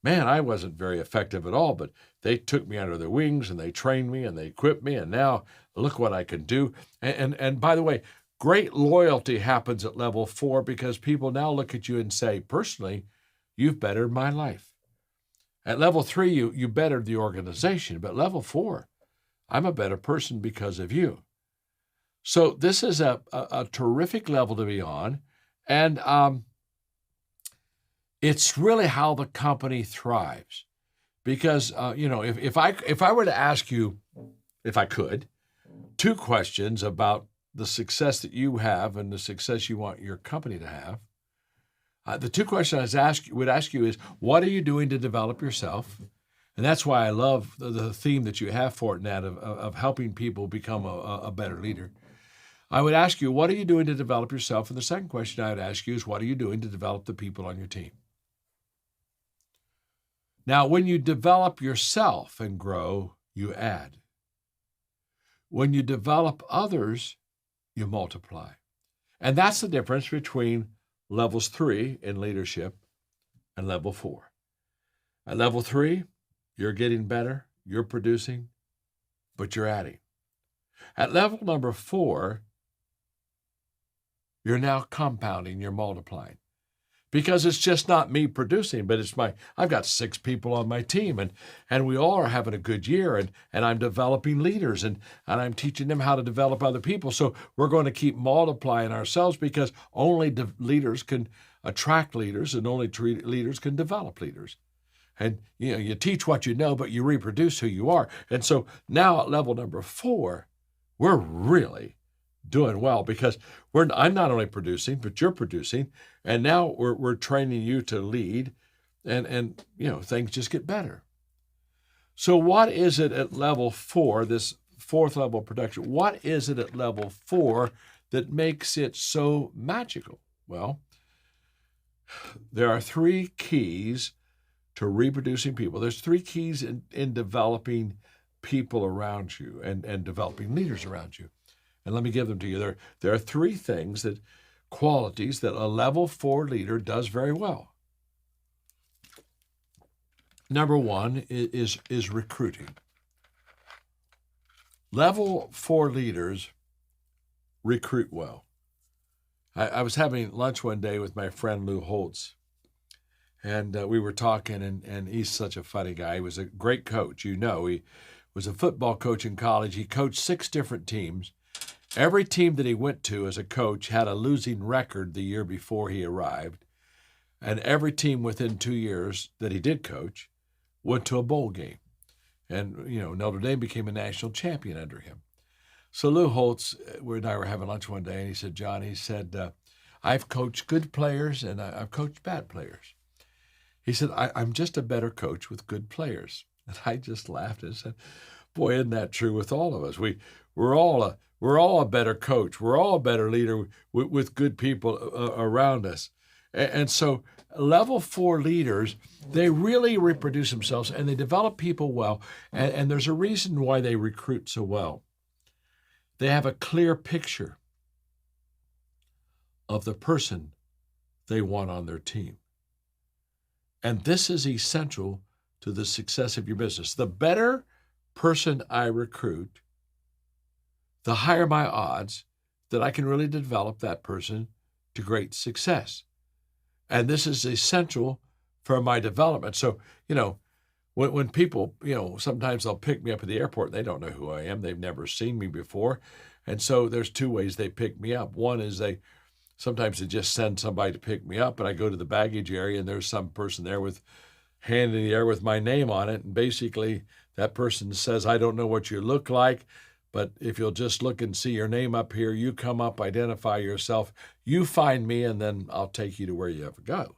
man, I wasn't very effective at all, but they took me under their wings and they trained me and they equipped me, and now look what I can do. And by the way, great loyalty happens at level 4 because people now look at you and say, personally, you've bettered my life. At level 3, you bettered the organization, but level 4, I'm a better person because of you. So this is a terrific level to be on, and it's really how the company thrives. Because if I were to ask you, if I could, 2 questions about the success that you have and the success you want your company to have, the 2 questions I would ask you is, what are you doing to develop yourself? And that's why I love the theme that you have for it, Nat, of helping people become a better leader. I would ask you, what are you doing to develop yourself? And the second question I would ask you is, what are you doing to develop the people on your team? Now, when you develop yourself and grow, you add. When you develop others, you multiply. And that's the difference between levels 3 in leadership and level 4. At level 3, you're getting better, you're producing, but you're adding. At level number 4, you're now compounding, you're multiplying. Because it's just not me producing, but I've got 6 people on my team, and we all are having a good year, and I'm developing leaders, and I'm teaching them how to develop other people. So we're going to keep multiplying ourselves, because only leaders can attract leaders, and only leaders can develop leaders. And you teach what you know, but you reproduce who you are. And so now at level number 4, we're really doing well, because I'm not only producing, but you're producing, and now we're training you to lead, and things just get better. So what is it at level 4, this 4th level of production? What is it at level 4 that makes it so magical? Well, there are 3 keys to reproducing people. There's 3 keys in developing people around you and developing leaders around you. And let me give them to you. There are 3 qualities that a level 4 leader does very well. Number 1 is recruiting. Level 4 leaders recruit well. I was having lunch one day with my friend Lou Holtz, and we were talking, and he's such a funny guy. He was a great coach. He was a football coach in college. He coached 6 different teams. Every team that he went to as a coach had a losing record the year before he arrived, and every team within 2 years that he did coach went to a bowl game. And, Notre Dame became a national champion under him. So Lou Holtz and I were having lunch one day, and he said, John, I've coached good players and I've coached bad players. He said, I'm just a better coach with good players. And I just laughed and said, boy, isn't that true with all of us? We're all a better coach. We're all a better leader with good people around us. And so level 4 leaders, they really reproduce themselves, and they develop people well. And there's a reason why they recruit so well. They have a clear picture of the person they want on their team. And this is essential to the success of your business. The better person I recruit, the higher my odds that I can really develop that person to great success. And this is essential for my development. So, when people, sometimes they'll pick me up at the airport, they don't know who I am. They've never seen me before. And so there's 2 ways they pick me up. One is sometimes they just send somebody to pick me up, and I go to the baggage area, and there's some person there with hand in the air with my name on it. And basically that person says, I don't know what you look like, but if you'll just look and see your name up here, you come up, identify yourself, you find me, and then I'll take you to where you ever go.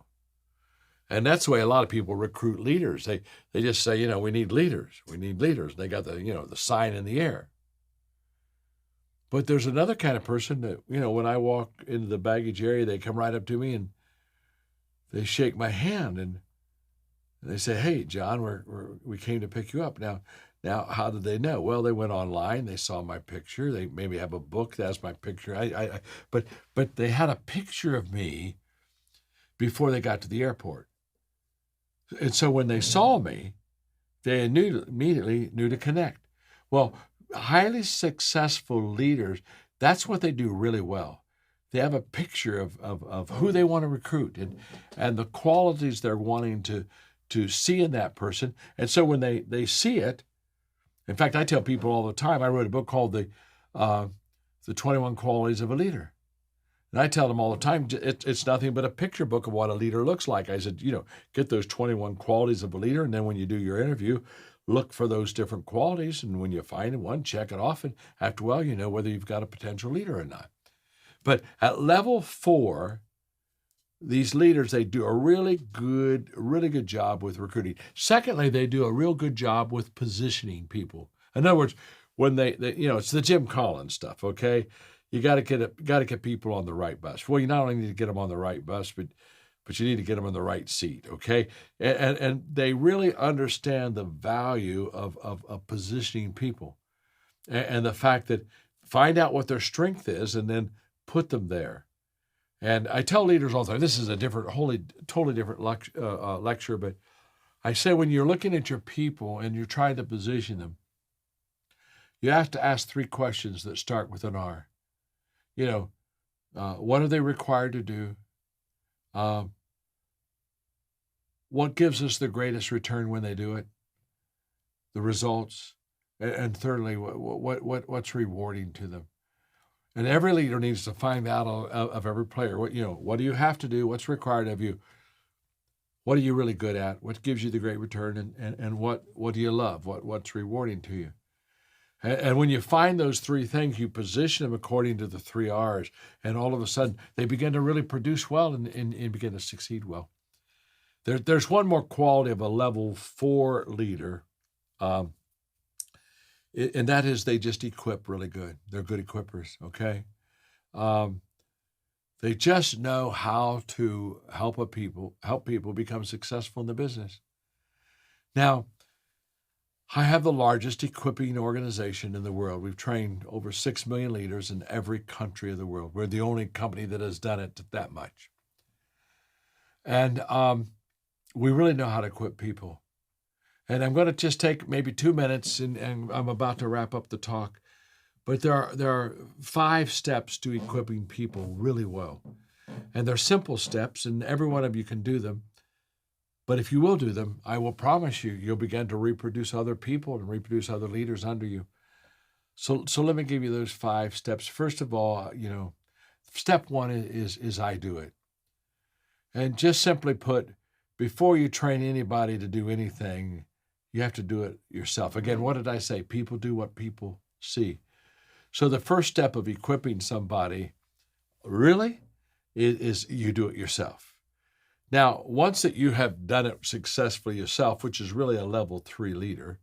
And that's the way a lot of people recruit leaders. They just say, we need leaders. We need leaders. They got the sign in the air. But there's another kind of person that, when I walk into the baggage area, they come right up to me and they shake my hand and they say, hey, John, we came to pick you up. Now, how did they know? Well, they went online. They saw my picture. They maybe have a book that has my picture. But they had a picture of me before they got to the airport. And so when they saw me, they immediately knew to connect. Well, highly successful leaders, that's what they do really well. They have a picture of who they want to recruit and the qualities they're wanting to see in that person. And so when they see it, in fact, I tell people all the time, I wrote a book called the 21 Qualities of a Leader. And I tell them all the time, it's nothing but a picture book of what a leader looks like. I said, get those 21 qualities of a leader, and then when you do your interview, look for those different qualities, and when you find one, check it off, and after a while, you know whether you've got a potential leader or not. But at level 4, these leaders, they do a really good job with recruiting. Secondly, they do a real good job with positioning people. In other words, when they it's the Jim Collins stuff, okay? You got to get people on the right bus. Well, you not only need to get them on the right bus, but you need to get them in the right seat, okay? And they really understand the value of positioning people, and the fact that find out what their strength is and then put them there. And I tell leaders all the time, this is a totally different lecture, but I say when you're looking at your people and you're trying to position them, you have to ask 3 questions that start with an R. What are they required to do? What gives us the greatest return when they do it? The results. And thirdly, what's rewarding to them? And every leader needs to find out of every player. What do you have to do? What's required of you? What are you really good at? What gives you the great return? And what do you love? What's rewarding to you? And when you find those 3 things, you position them according to the 3 R's, and all of a sudden they begin to really produce well and begin to succeed well. There's one more quality of a level 4 leader, and that is they just equip really good. They're good equippers, okay? They just know how to help people become successful in the business. Now, I have the largest equipping organization in the world. We've trained over 6 million leaders in every country of the world. We're the only company that has done it that much. And we really know how to equip people. And I'm going to just take maybe 2 minutes, and I'm about to wrap up the talk. But there are 5 steps to equipping people really well. And they're simple steps, and every one of you can do them. But if you will do them, I will promise you'll begin to reproduce other people and reproduce other leaders under you. So let me give you those 5 steps. First of all, step 1 is I do it. And just simply put, before you train anybody to do anything, you have to do it yourself. Again, what did I say? People do what people see. So the first step of equipping somebody really is you do it yourself. Now, once that you have done it successfully yourself, which is really a level 3 leader,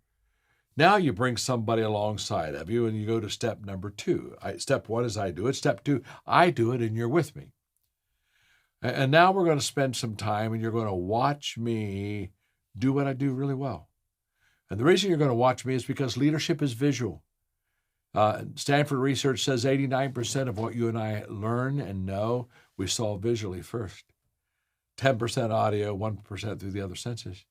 now you bring somebody alongside of you and you go to step number 2. Step 1 is I do it. Step 2, I do it and you're with me. And now we're going to spend some time and you're going to watch me do what I do really well. And the reason you're going to watch me is because leadership is visual. Stanford research says 89% of what you and I learn and know, we saw visually first. 10% audio, 1% through the other senses.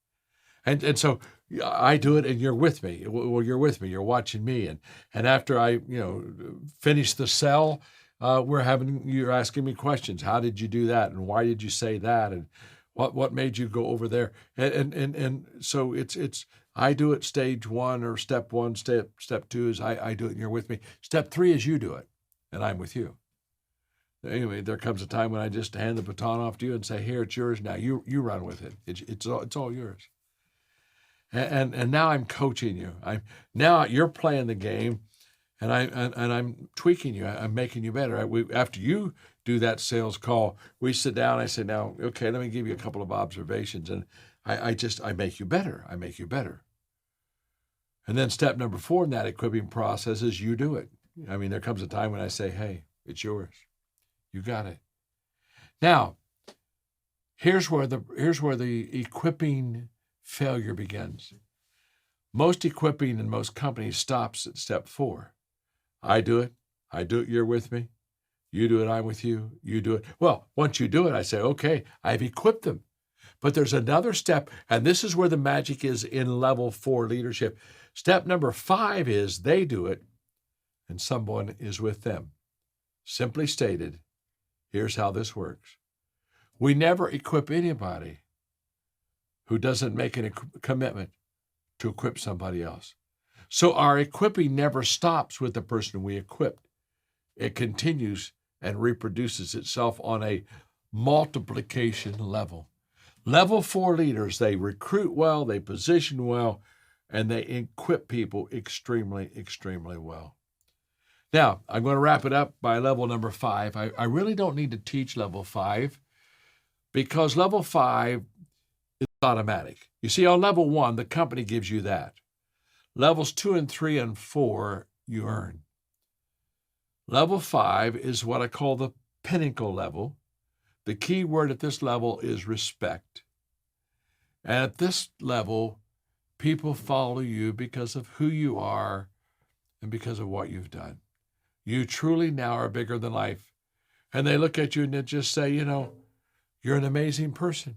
And so I do it and you're with me. Well, you're with me. You're watching me. And after I, finish the sell, you're asking me questions. How did you do that? And why did you say that? And what made you go over there? And so it's I do it stage 1 or step 1. Step 2 is I do it and you're with me. Step 3 is you do it and I'm with you. Anyway, there comes a time when I just hand the baton off to you and say, here, it's yours now. You run with it. It's all yours. And now I'm coaching you. Now you're playing the game, and I'm tweaking you. I'm making you better. After you do that sales call, we sit down. I say, now, okay, let me give you a couple of observations, and I make you better. I make you better. And then step number 4 in that equipping process is you do it. I mean, there comes a time when I say, hey, it's yours. You got it. Now, here's where the equipping failure begins. Most equipping in most companies stops at step 4. I do it, you're with me. You do it, I'm with you. You do it. Well, once you do it, I say, okay, I've equipped them. But there's another step, and this is where the magic is in level 4 leadership. Step number 5 is they do it, and someone is with them. Simply stated, here's how this works. We never equip anybody who doesn't make a commitment to equip somebody else. So our equipping never stops with the person we equipped. It continues and reproduces itself on a multiplication level. Level 4 leaders, they recruit well, they position well, and they equip people extremely, extremely well. Now, I'm going to wrap it up by level number 5. I really don't need to teach level 5 because level 5 is automatic. You see, on level 1, the company gives you that. Levels 2 and 3 and 4, you earn. Level 5 is what I call the pinnacle level. The key word at this level is respect. And at this level, people follow you because of who you are and because of what you've done. You truly now are bigger than life. And they look at you and they just say, you know, you're an amazing person.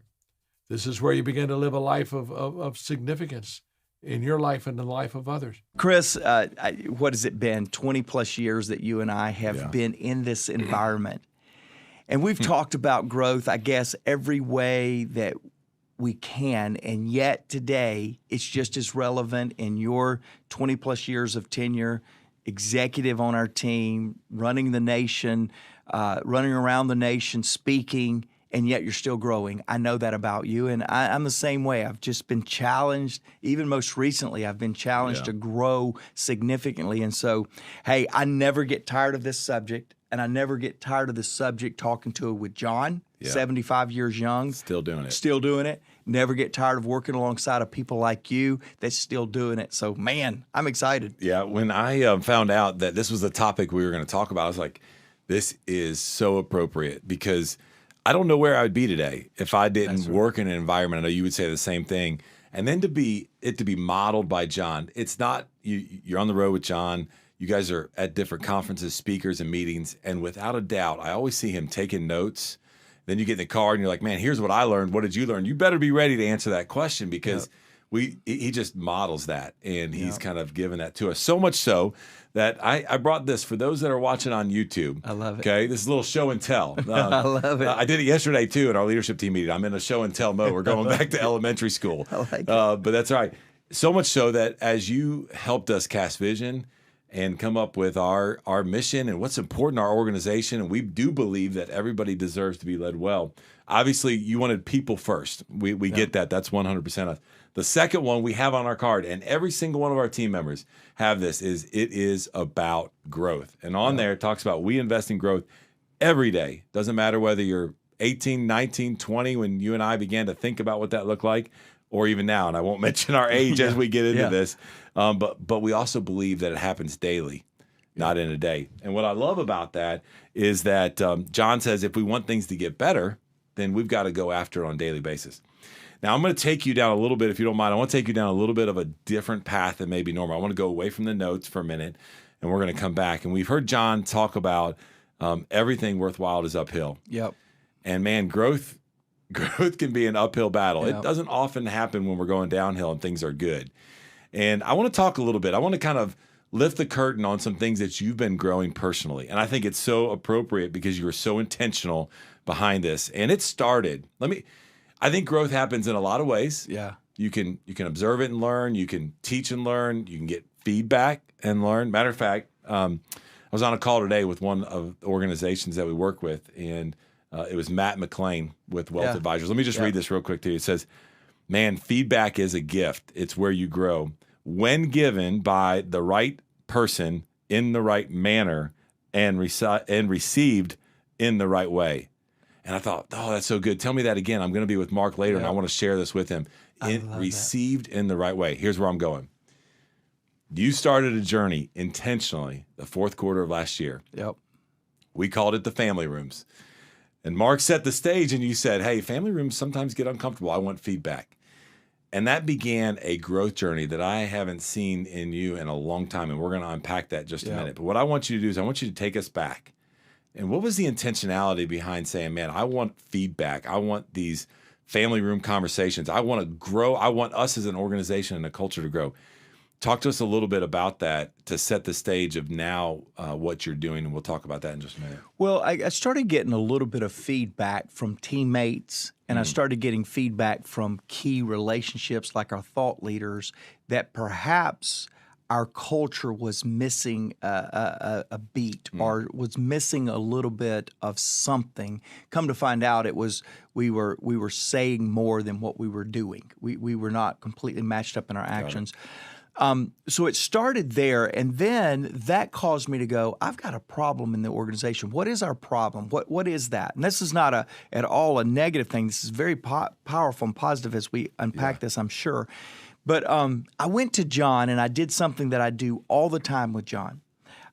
This is where you begin to live a life of significance in your life and the life of others. Chris, what has it been, 20 plus years that you and I have been in this environment? And we've talked about growth, I guess, every way that we can, and yet today it's just as relevant in your 20 plus years of tenure, executive on our team, running the nation, running around the nation, speaking, and yet you're still growing. I know that about you, and I'm the same way. I've just been challenged. Even most recently, I've been challenged to grow significantly. And so, hey, I never get tired of this subject, and I never get tired of this subject talking to it with John, 75 years young. Still doing it. Still doing it. Never get tired of working alongside of people like you that's still doing it. So, man, I'm excited. Yeah, when I found out that this was the topic we were going to talk about, I was like, this is so appropriate because I don't know where I would be today if I didn't work in an environment. I know you would say the same thing. And then to be modeled by John, it's not you're on the road with John. You guys are at different conferences, speakers, and meetings. And without a doubt, I always see him taking notes. Then you get in the car and you're like, man, here's what I learned. What did you learn? You better be ready to answer that question because he just models that. And he's kind of given that to us. So much so that I brought this for those that are watching on YouTube. I love it. Okay, this is a little show and tell. I love it. I did it yesterday too in our leadership team meeting. I'm in a show and tell mode. We're going back to elementary school. I like it. But that's all right. So much so that as you helped us cast vision and come up with our mission and what's important in our organization, and we do believe that everybody deserves to be led well. Obviously, you wanted people first. We get that. That's 100% us. The second one we have on our card, and every single one of our team members have this, is it is about growth. And on there, it talks about we invest in growth every day. Doesn't matter whether you're 18, 19, 20, when you and I began to think about what that looked like, or even now. And I won't mention our age as we get into this. But we also believe that it happens daily, not in a day. And what I love about that is that John says if we want things to get better, then we've got to go after it on a daily basis. Now, I'm going to take you down a little bit, if you don't mind. I want to take you down a little bit of a different path than maybe normal. I want to go away from the notes for a minute, and we're going to come back. And we've heard John talk about everything worthwhile is uphill. Yep. And, man, growth can be an uphill battle. It doesn't often happen when we're going downhill and things are good. And I want to talk a little bit. I want to kind of lift the curtain on some things that you've been growing personally. And I think it's so appropriate because you were so intentional behind this. And it started. I think growth happens in a lot of ways. Yeah. You can observe it and learn. You can teach and learn. You can get feedback and learn. Matter of fact, I was on a call today with one of the organizations that we work with, and it was Matt McLean with Wealth Advisors. Let me just read this real quick to you. It says, man, feedback is a gift. It's where you grow. When given by the right person in the right manner and received in the right way. And I thought, oh, that's so good. Tell me that again. I'm going to be with Mark later, and I want to share this with him. Received in the right way. Here's where I'm going. You started a journey intentionally the fourth quarter of last year. Yep. We called it the family rooms. And Mark set the stage, and you said, hey, family rooms sometimes get uncomfortable. I want feedback. And that began a growth journey that I haven't seen in you in a long time, and we're going to unpack that just a minute. But what I want you to do is I want you to take us back And what was the intentionality behind saying, man, I want feedback. I want these family room conversations. I want to grow. I want us as an organization and a culture to grow. Talk to us a little bit about that to set the stage of now what you're doing, and we'll talk about that in just a minute. Well, I started getting a little bit of feedback from teammates, and I started getting feedback from key relationships like our thought leaders that perhaps our culture was missing a beat or was missing a little bit of something. Come to find out, it was we were saying more than what we were doing. We were not completely matched up in our actions. So it started there, and then that caused me to go, I've got a problem in the organization. What is our problem? What is that? And this is not at all a negative thing. This is very powerful and positive as we unpack this, I'm sure. But I went to John, and I did something that I do all the time with John.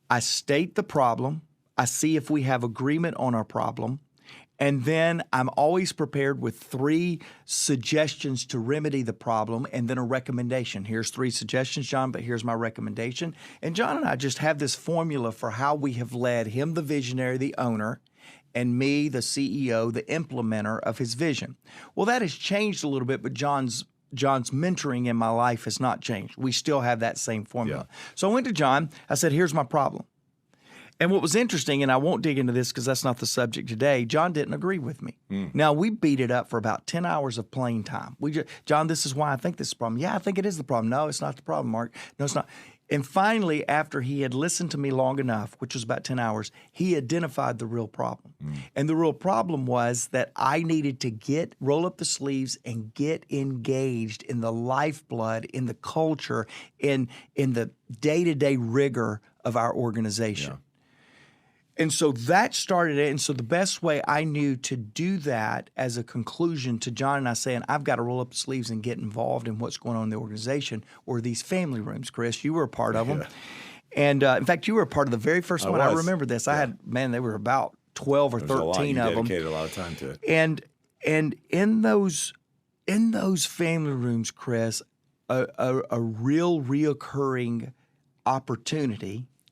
I state the problem. I see if we have agreement on our problem. And then I'm always prepared with 3 suggestions to remedy the problem and then a recommendation. Here's 3 suggestions, John, but here's my recommendation. And John and I just have this formula for how we have led him, the visionary, the owner, and me, the CEO, the implementer of his vision. Well, that has changed a little bit, but John's mentoring in my life has not changed. We still have that same formula. Yeah. So I went to John. I said, here's my problem. And what was interesting, and I won't dig into this because that's not the subject today, John didn't agree with me. Now, we beat it up for about 10 hours of playing time. John, this is why I think this is the problem. Yeah, I think it is the problem. No, it's not the problem, Mark. No, it's not. And finally, after he had listened to me long enough, which was about 10 hours, he identified the real problem. And the real problem was that I needed to roll up the sleeves and get engaged in the lifeblood, in the culture, in the day-to-day rigor of our organization. Yeah. And so that started it. And so the best way I knew to do that as a conclusion to John and I saying, I've got to roll up the sleeves and get involved in what's going on in the organization, were these family rooms, Chris. You were a part of them. And in fact, you were a part of the very first one. I remember this. I had, they were about 12 or 13 of them. You dedicated a lot of time to it. And in those family rooms, Chris, a real reoccurring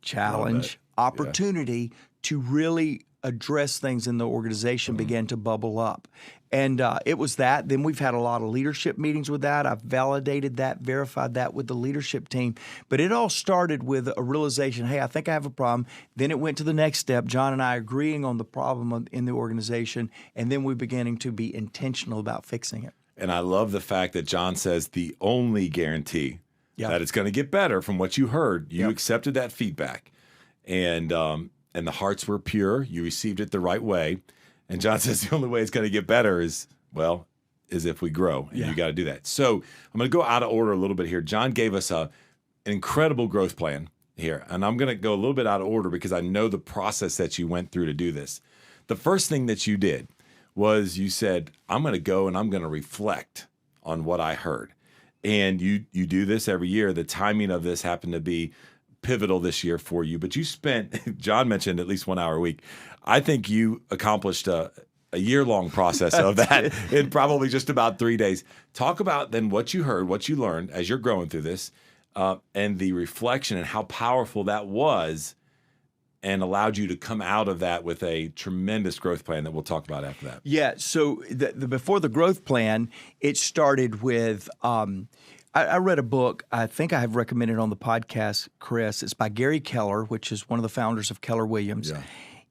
challenge, opportunity to really address things in the organization began to bubble up. And it was that. Then we've had a lot of leadership meetings with that. I've validated that, verified that with the leadership team. But it all started with a realization, hey, I think I have a problem. Then it went to the next step, John and I agreeing on the problem in the organization, and then we're beginning to be intentional about fixing it. And I love the fact that John says the only guarantee that it's going to get better from what you heard, you accepted that feedback. And the hearts were pure. You received it the right way. And John says the only way it's going to get better is if we grow. And you got to do that. So I'm going to go out of order a little bit here. John gave us an incredible growth plan here. And I'm going to go a little bit out of order because I know the process that you went through to do this. The first thing that you did was you said, I'm going to go and I'm going to reflect on what I heard. And you do this every year. The timing of this happened to be pivotal this year for you, but you spent, John mentioned at least 1 hour a week. I think you accomplished a year-long process of that in probably just about 3 days. Talk about then what you heard, what you learned as you're growing through this, and the reflection and how powerful that was and allowed you to come out of that with a tremendous growth plan that we'll talk about after that. Yeah, so before the growth plan, it started with I read a book, I think I have recommended on the podcast, Chris. It's by Gary Keller, which is one of the founders of Keller Williams. Yeah.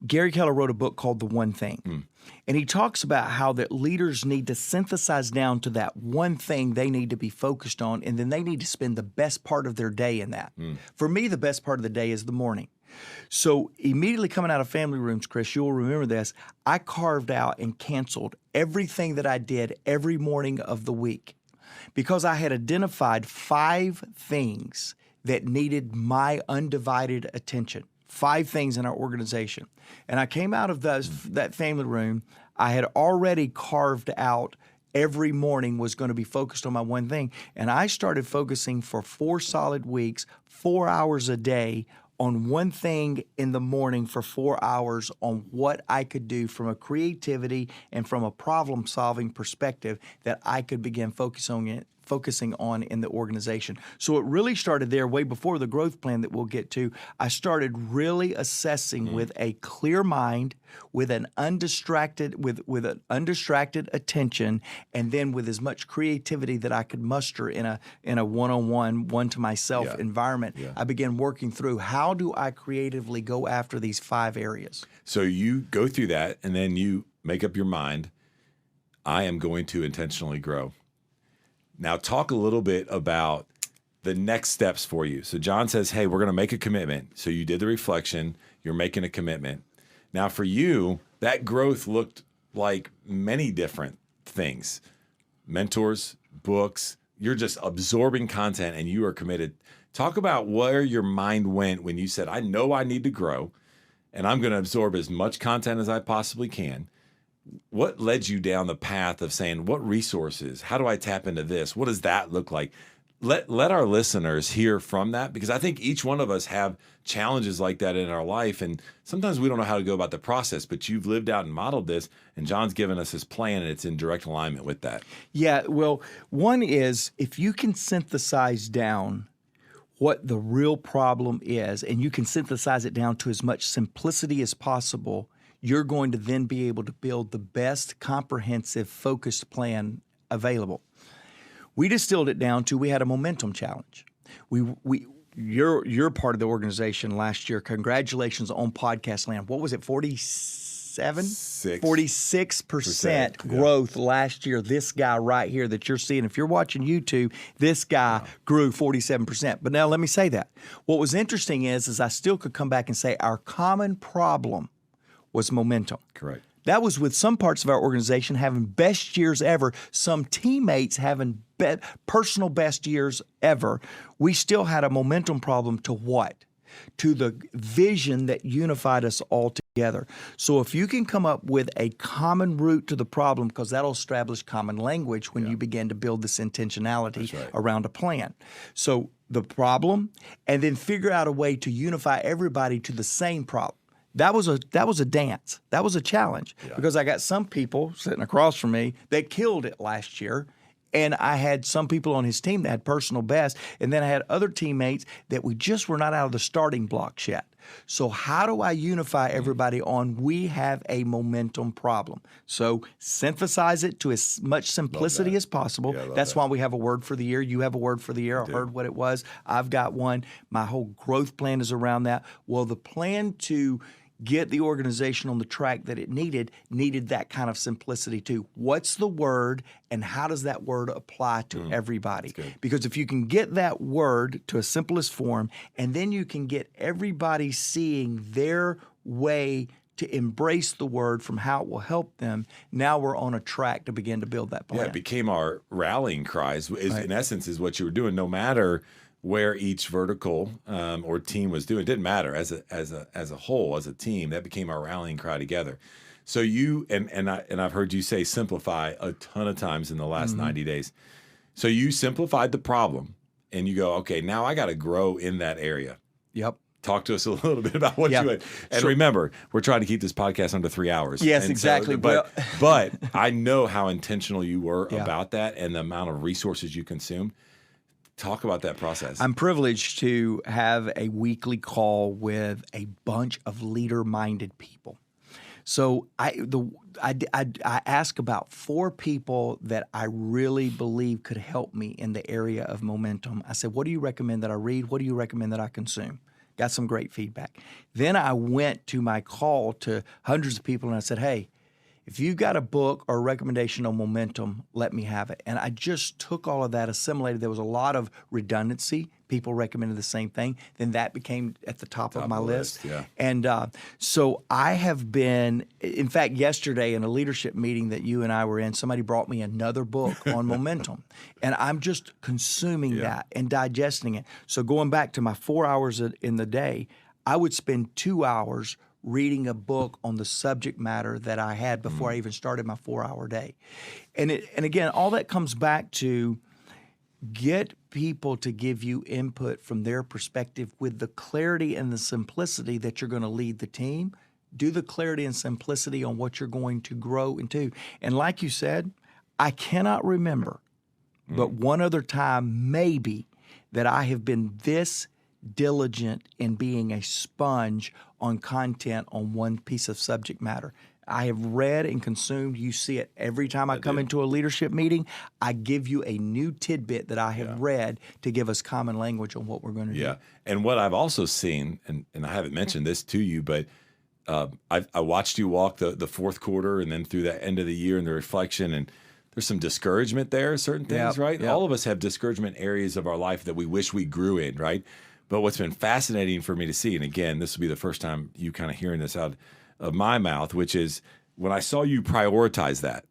Gary Keller wrote a book called The One Thing. And he talks about how that leaders need to synthesize down to that one thing they need to be focused on, and then they need to spend the best part of their day in that. For me, the best part of the day is the morning. So immediately coming out of family rooms, Chris, you'll remember this, I carved out and canceled everything that I did every morning of the week, because I had identified 5 things that needed my undivided attention, 5 things in our organization. And I came out of that family room, I had already carved out every morning was going to be focused on my one thing. And I started focusing for 4 solid weeks, 4 hours a day on one thing in the morning for 4 hours on what I could do from a creativity and from a problem-solving perspective that I could begin focusing focusing on in the organization. So it really started there way before the growth plan that we'll get to. I started really assessing with a clear mind, with an undistracted attention, and then with as much creativity that I could muster in a one-on-one, one-to-myself environment. I began working through how do I creatively go after these 5 areas. So you go through that, and then you make up your mind, I am going to intentionally grow. Now talk a little bit about the next steps for you. So John says, hey, we're going to make a commitment. So you did the reflection, you're making a commitment. Now for you, that growth looked like many different things. Mentors, books, you're just absorbing content and you are committed. Talk about where your mind went when you said, I know I need to grow and I'm going to absorb as much content as I possibly can. What led you down the path of saying, what resources? How do I tap into this? What does that look like? Let our listeners hear from that, because I think each one of us have challenges like that in our life. And sometimes we don't know how to go about the process, but you've lived out and modeled this, and John's given us his plan, and it's in direct alignment with that. Yeah, well, one is if you can synthesize down what the real problem is, and you can synthesize it down to as much simplicity as possible, you're going to then be able to build the best comprehensive focused plan available. We distilled it down to we had a momentum challenge. You're part of the organization last year. Congratulations on podcast land. What was it, 46% growth last year. This guy right here that you're seeing, if you're watching YouTube, this guy grew 47%. But now let me say that. What was interesting is I still could come back and say our common problem was momentum. Correct. That was with some parts of our organization having best years ever, some teammates having personal best years ever. We still had a momentum problem to what? To the vision that unified us all together. So if you can come up with a common root to the problem, because that'll establish common language when you begin to build this intentionality around a plan. So the problem, and then figure out a way to unify everybody to the same problem. That was a dance. That was a challenge because I got some people sitting across from me that killed it last year, and I had some people on his team that had personal best, and then I had other teammates that we just were not out of the starting blocks yet. So how do I unify everybody on we have a momentum problem? So synthesize it to as much simplicity as possible. That's why we have a word for the year. You have a word for the year. I heard what it was. I've got one. My whole growth plan is around that. Well, the plan to get the organization on the track that it needed that kind of simplicity too. What's the word and how does that word apply to everybody? Because if you can get that word to a simplest form and then you can get everybody seeing their way to embrace the word from how it will help them, now we're on a track to begin to build that plan. Yeah, it became our rallying cries. In essence, is what you were doing. No matter where each vertical or team was doing, it didn't matter. As a whole, as a team, that became our rallying cry together. So you and I've heard you say simplify a ton of times in the last 90 days. So you simplified the problem, and you go, okay, now I got to grow in that area. Yep. Talk to us a little bit about what you had. And remember, we're trying to keep this podcast under 3 hours. Yes, and exactly. So, but I know how intentional you were about that and the amount of resources you consumed. Talk about that process. I'm privileged to have a weekly call with a bunch of leader-minded people. So I ask about 4 people that I really believe could help me in the area of momentum. I said, what do you recommend that I read? What do you recommend that I consume? Got some great feedback. Then I went to my call to hundreds of people and I said, hey, if you've got a book or a recommendation on momentum, let me have it. And I just took all of that, assimilated. There was a lot of redundancy. People recommended the same thing. Then that became at the top of my list. And so I have been, in fact, yesterday in a leadership meeting that you and I were in, somebody brought me another book on momentum. And I'm just consuming that and digesting it. So going back to my 4 hours in the day, I would spend 2 hours reading a book on the subject matter that I had before I even started my 4-hour day. And again, all that comes back to get people to give you input from their perspective with the clarity and the simplicity that you're going to lead the team. Do the clarity and simplicity on what you're going to grow into. And like you said, I cannot remember but one other time maybe that I have been this diligent in being a sponge on content on one piece of subject matter. I have read and consumed. You see it every time I come into a leadership meeting. I give you a new tidbit that I have read to give us common language on what we're going to do. Yeah. And what I've also seen, and I haven't mentioned this to you, but I watched you walk the fourth quarter and then through the end of the year and the reflection, and there's some discouragement there, certain things, right? Yep. All of us have discouragement areas of our life that we wish we grew in, right? But what's been fascinating for me to see, and again, this will be the first time you kind of hearing this out of my mouth, which is when I saw you prioritize that,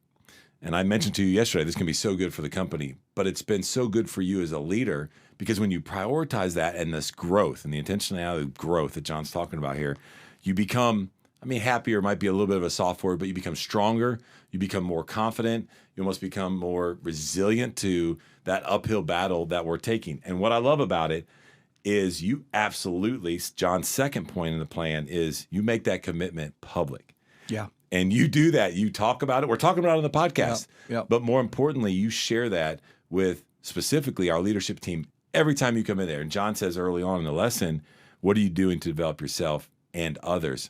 and I mentioned to you yesterday, this can be so good for the company, but it's been so good for you as a leader because when you prioritize that and this growth and the intentionality of growth that John's talking about here, you become, happier might be a little bit of a soft word, but you become stronger, you become more confident, you almost become more resilient to that uphill battle that we're taking. And what I love about it is you absolutely, John's second point in the plan is you make that commitment public. Yeah. And you do that. You talk about it. We're talking about it on the podcast. Yep. But more importantly, you share that with specifically our leadership team every time you come in there. And John says early on in the lesson, what are you doing to develop yourself and others?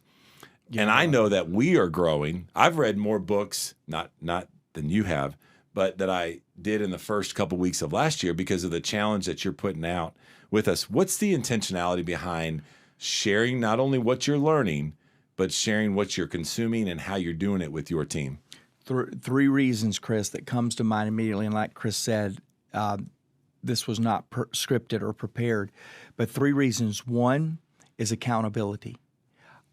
Yeah. And I know that we are growing. I've read more books, not than you have, but that I did in the first couple weeks of last year because of the challenge that you're putting out with us. What's the intentionality behind sharing not only what you're learning, but sharing what you're consuming and how you're doing it with your team? Three reasons, Chris, that comes to mind immediately. And like Chris said, this was not scripted or prepared, but three reasons. One is accountability.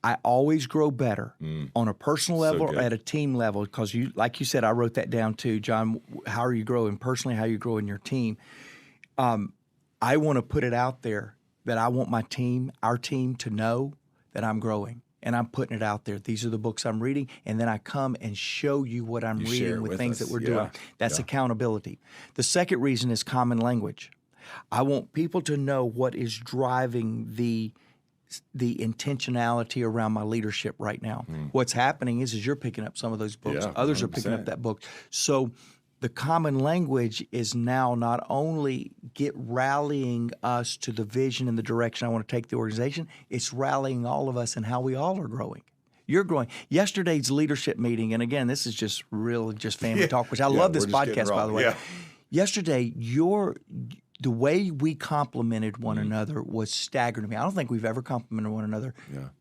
I always grow better on a personal level or at a team level because you, like you said, I wrote that down too, John. How are you growing personally? How are you growing your team? I want to put it out there that I want my team, our team, to know that I'm growing. And I'm putting it out there. These are the books I'm reading. And then I come and show you what I'm reading with things that we're doing. That's accountability. The second reason is common language. I want people to know what is driving the intentionality around my leadership right now. What's happening is you're picking up some of those books. Others 100%. Are picking up that book. So the common language is now not only rallying us to the vision and the direction I want to take the organization, it's rallying all of us in how we all are growing. You're growing. Yesterday's leadership meeting, and again, this is just family talk, which I love this podcast, by the way. Yeah. Yesterday, the way we complimented one another was staggering to me. I don't think we've ever complimented one another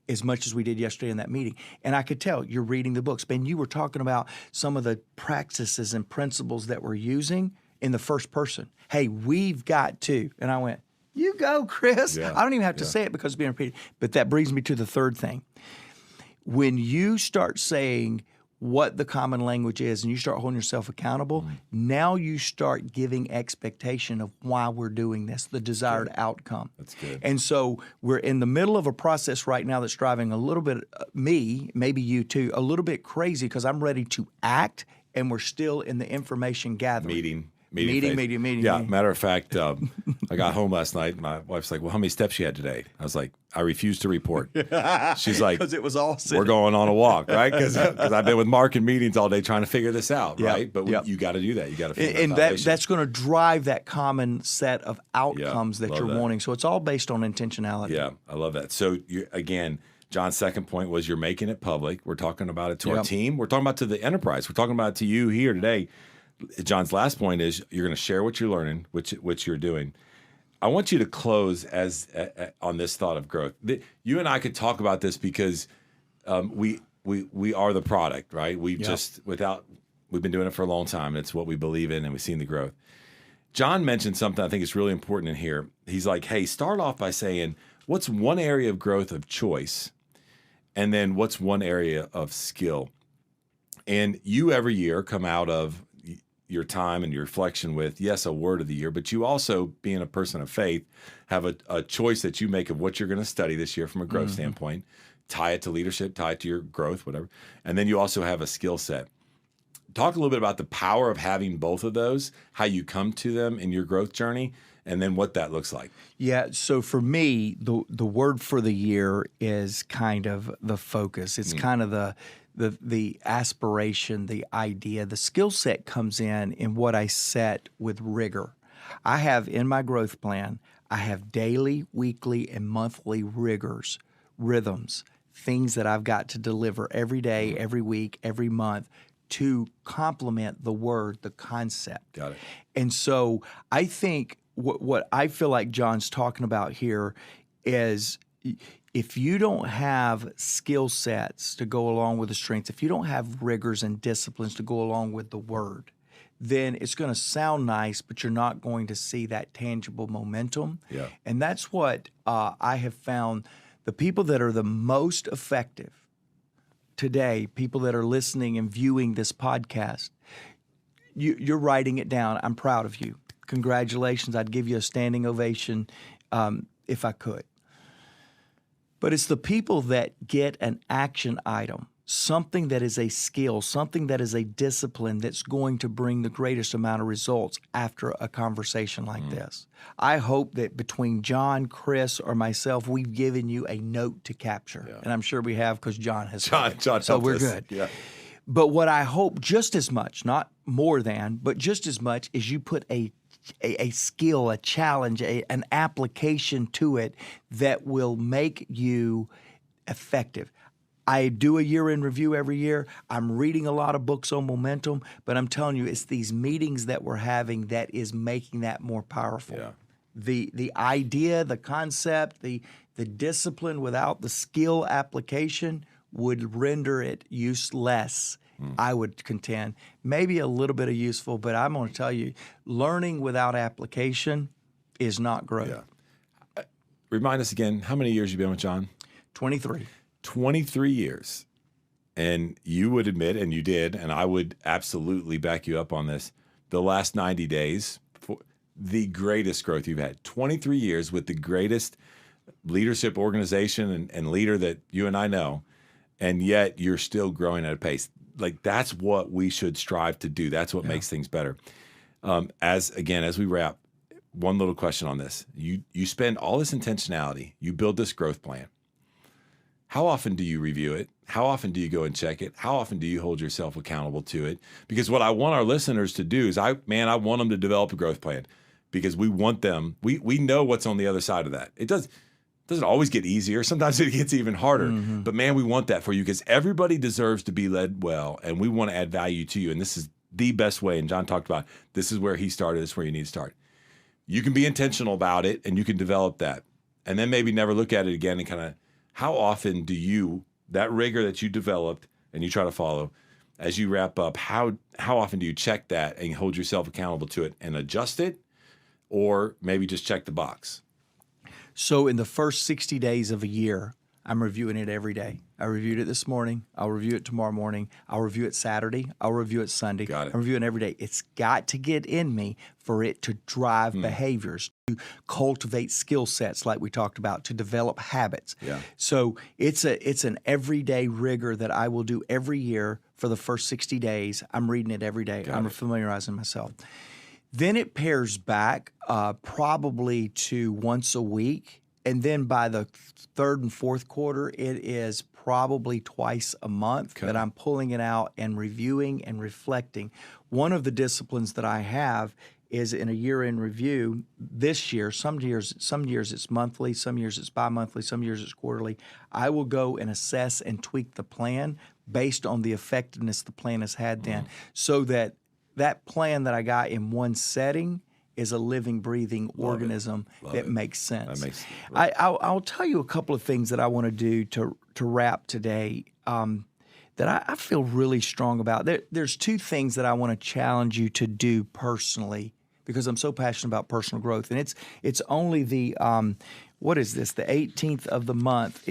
as much as we did yesterday in that meeting. And I could tell you're reading the books. Ben, you were talking about some of the practices and principles that we're using in the first person. Hey, we've got to. And I went, you go, Chris. Yeah. I don't even have to say it because it's being repeated. But that brings me to the third thing. When you start saying what the common language is and you start holding yourself accountable, now you start giving expectation of why we're doing this, the desired outcome. That's good. And so we're in the middle of a process right now that's driving a little bit, me, maybe you too, a little bit crazy because I'm ready to act and we're still in the information gathering. Meeting. Yeah, matter of fact, I got home last night and my wife's like, well, how many steps you had today? I was like, I refuse to report. She's like, because it was all we're going on a walk, right? Because I've been with Mark in meetings all day trying to figure this out, right? But you got to do that. You got to figure and that's going to drive that common set of outcomes that you're wanting. So it's all based on intentionality. Yeah, I love that. So again, John's second point was you're making it public. We're talking about it to our team. We're talking about it to the enterprise. We're talking about it to you here today. John's last point is you're going to share what you're learning, which you're doing. I want you to close on this thought of growth. You and I could talk about this because we are the product, right? We've been doing it for a long time. And it's what we believe in, and we've seen the growth. John mentioned something I think is really important in here. He's like, hey, start off by saying, what's one area of growth of choice? And then what's one area of skill? And you every year come out of your time and your reflection with, yes, a word of the year, but you also, being a person of faith, have a choice that you make of what you're going to study this year from a growth standpoint, tie it to leadership, tie it to your growth, whatever. And then you also have a skill set. Talk a little bit about the power of having both of those, how you come to them in your growth journey, and then what that looks like. Yeah, so for me, the word for the year is kind of the focus. It's kind of the aspiration, the idea. The skill set comes in what I set with rigor. I have in my growth plan, I have daily, weekly, and monthly rhythms, things that I've got to deliver every day, every week, every month to complement the word, the concept. Got it. And so I think what I feel like John's talking about here is if you don't have skill sets to go along with the strengths, if you don't have rigors and disciplines to go along with the word, then it's going to sound nice, but you're not going to see that tangible momentum. Yeah. And that's what I have found. The people that are the most effective today, people that are listening and viewing this podcast, you're writing it down. I'm proud of you. Congratulations. I'd give you a standing ovation if I could. But it's the people that get an action item, something that is a skill, something that is a discipline that's going to bring the greatest amount of results after a conversation like this. I hope that between John, Chris, or myself, we've given you a note to capture. Yeah. And I'm sure we have because John has. John so we're us. good. Yeah. But what I hope just as much, not more than, but just as much is you put a skill, a challenge, an application to it that will make you effective. I do a year-end review every year. I'm reading a lot of books on momentum, but I'm telling you, it's these meetings that we're having that is making that more powerful. Yeah. The idea, the concept, the discipline without the skill application would render it useless. I would contend. Maybe a little bit of useful, but I'm going to tell you, learning without application is not growth. Yeah. Remind us again, how many years you been with John? 23. 23 years. And you would admit, and you did, and I would absolutely back you up on this, the last 90 days, the greatest growth you've had. 23 years with the greatest leadership organization and leader that you and I know, and yet you're still growing at a pace. Like, that's what we should strive to do. That's what makes things better. As we wrap, one little question on this. You spend all this intentionality. You build this growth plan. How often do you review it? How often do you go and check it? How often do you hold yourself accountable to it? Because what I want our listeners to do is I want them to develop a growth plan because we want them. We know what's on the other side of that. It doesn't always get easier. Sometimes it gets even harder. Mm-hmm. But man, we want that for you because everybody deserves to be led well, and we want to add value to you. And this is the best way. And John talked about this is where he started. This is where you need to start. You can be intentional about it, and you can develop that, and then maybe never look at it again. And kind of, how often do you that rigor that you developed and you try to follow? As you wrap up, how often do you check that and hold yourself accountable to it and adjust it, or maybe just check the box? So in the first 60 days of a year, I'm reviewing it every day. I reviewed it this morning. I'll review it tomorrow morning. I'll review it Saturday. I'll review it Sunday. Got it. I'm reviewing it every day. It's got to get in me for it to drive behaviors, to cultivate skill sets like we talked about, to develop habits. Yeah. So it's an everyday rigor that I will do every year for the first 60 days. I'm reading it every day. I'm familiarizing myself. Then it pairs back probably to once a week. And then by the third and fourth quarter, it is probably twice a month that I'm pulling it out and reviewing and reflecting. One of the disciplines that I have is in a year-end review this year. Some years it's monthly, some years it's bi-monthly, some years it's quarterly. I will go and assess and tweak the plan based on the effectiveness the plan has had then, so that plan that I got in one setting is a living, breathing organism that makes sense. I'll tell you a couple of things that I want to do to wrap today that I feel really strong about. There's two things that I want to challenge you to do personally because I'm so passionate about personal growth. And it's only the what is this? The 18th of the month.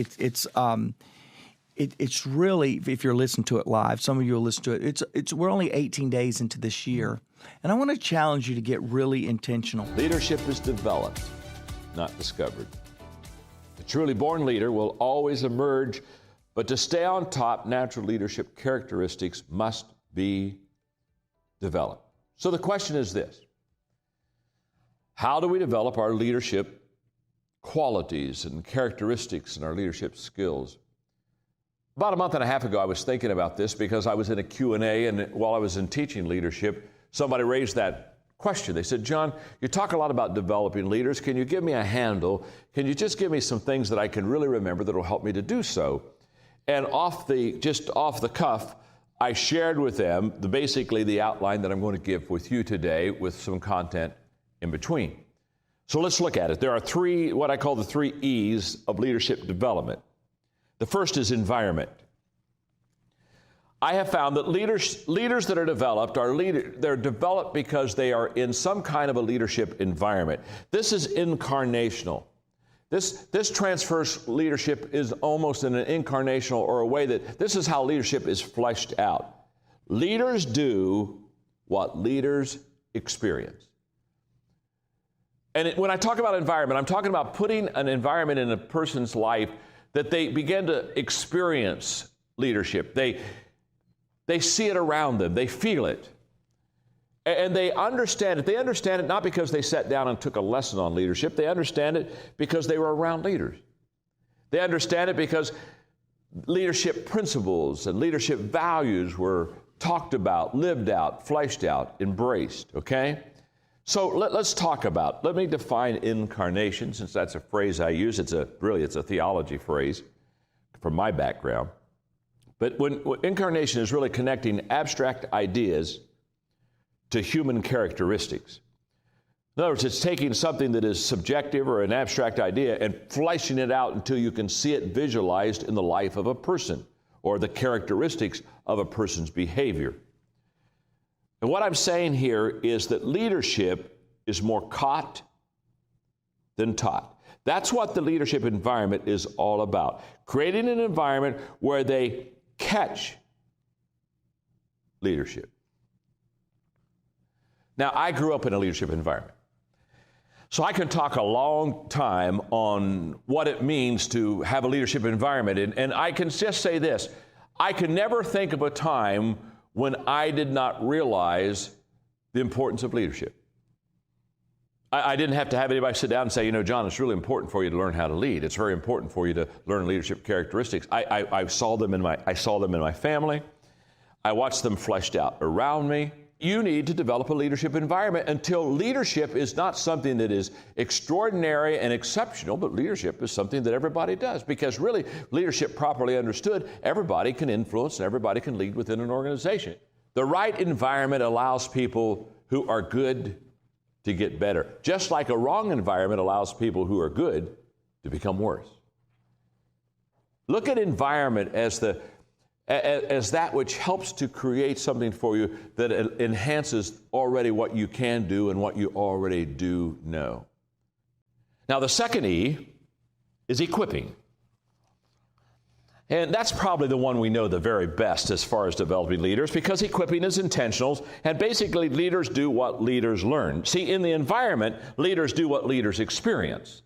It's really, if you're listening to it live, some of you will listen to it. We're only 18 days into this year, and I want to challenge you to get really intentional. Leadership is developed, not discovered. A truly born leader will always emerge, but to stay on top, natural leadership characteristics must be developed. So the question is this: How do we develop our leadership qualities and characteristics and our leadership skills? About a month and a half ago, I was thinking about this because I was in a Q&A, and while I was in teaching leadership, somebody raised that question. They said, John, you talk a lot about developing leaders. Can you give me a handle? Can you just give me some things that I can really remember that will help me to do so? And just off the cuff, I shared with them basically the outline that I'm going to give with you today with some content in between. So let's look at it. There are what I call the 3 E's of leadership development. The first is environment. I have found that leaders that are developed they're developed because they are in some kind of a leadership environment. This is incarnational. This transfers leadership is almost in an incarnational or a way that this is how leadership is fleshed out. Leaders do what leaders experience. And when I talk about environment, I'm talking about putting an environment in a person's life that they begin to experience leadership. They see it around them. They feel it. And they understand it. They understand it not because they sat down and took a lesson on leadership. They understand it because they were around leaders. They understand it because leadership principles and leadership values were talked about, lived out, fleshed out, embraced, okay? So let's talk about, let me define incarnation, since that's a phrase I use. It's a theology phrase from my background. But when incarnation is really connecting abstract ideas to human characteristics. In other words, it's taking something that is subjective or an abstract idea and fleshing it out until you can see it visualized in the life of a person or the characteristics of a person's behavior. And what I'm saying here is that leadership is more caught than taught. That's what the leadership environment is all about. Creating an environment where they catch leadership. Now, I grew up in a leadership environment. So I can talk a long time on what it means to have a leadership environment. And I can just say this. I can never think of a time when I did not realize the importance of leadership. I didn't have to have anybody sit down and say, John, it's really important for you to learn how to lead. It's very important for you to learn leadership characteristics. I saw them in my family. I watched them fleshed out around me. You need to develop a leadership environment until leadership is not something that is extraordinary and exceptional, but leadership is something that everybody does. Because really, leadership properly understood, everybody can influence and everybody can lead within an organization. The right environment allows people who are good to get better, just like a wrong environment allows people who are good to become worse. Look at environment as that which helps to create something for you that enhances already what you can do and what you already do know. Now, the second E is equipping. And that's probably the one we know the very best as far as developing leaders, because equipping is intentional, and basically leaders do what leaders learn. See, in the environment, leaders do what leaders experience.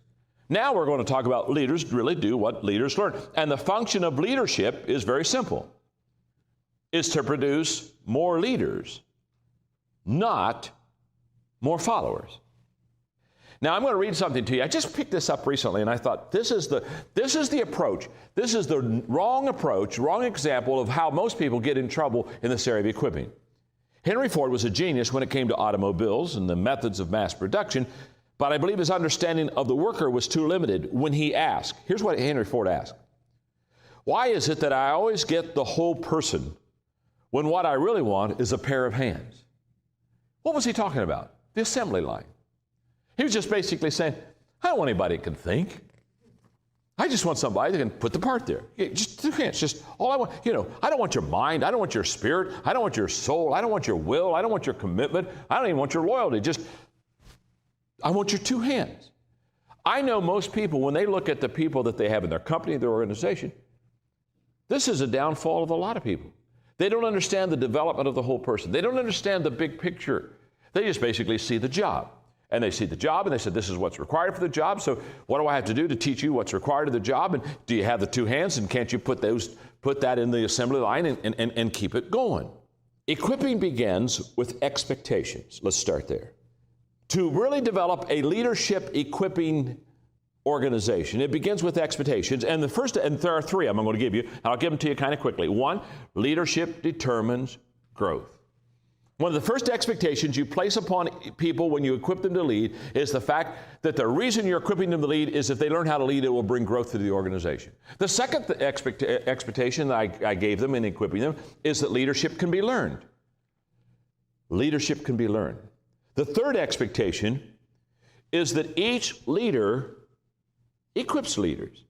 Now we're going to talk about leaders really do what leaders learn. And the function of leadership is very simple. Is to produce more leaders, not more followers. Now I'm going to read something to you. I just picked this up recently and I thought this is the approach. This is the wrong approach, wrong example of how most people get in trouble in this area of equipping. Henry Ford was a genius when it came to automobiles and the methods of mass production, but I believe his understanding of the worker was too limited when he asked. Here's what Henry Ford asked. Why is it that I always get the whole person when what I really want is a pair of hands? What was he talking about? The assembly line. He was just basically saying, I don't want anybody that can think. I just want somebody that can put the part there. Just 2 hands, just all I want. I don't want your mind. I don't want your spirit. I don't want your soul. I don't want your will. I don't want your commitment. I don't even want your loyalty. I want your 2 hands. I know most people, when they look at the people that they have in their company, their organization, this is a downfall of a lot of people. They don't understand the development of the whole person. They don't understand the big picture. They just basically see the job. And they see the job and they said, this is what's required for the job. So what do I have to do to teach you what's required of the job? And do you have the 2 hands? And can't you put that in the assembly line and keep it going? Equipping begins with expectations. Let's start there. to really develop a leadership equipping organization, it begins with expectations. And there are three I'm going to give you, and I'll give them to you kind of quickly. One, leadership determines growth. One of the first expectations you place upon people when you equip them to lead is the fact that the reason you're equipping them to lead is if they learn how to lead, it will bring growth to the organization. The second expectation that I gave them in equipping them is that leadership can be learned. Leadership can be learned. The third expectation is that each leader equips leaders.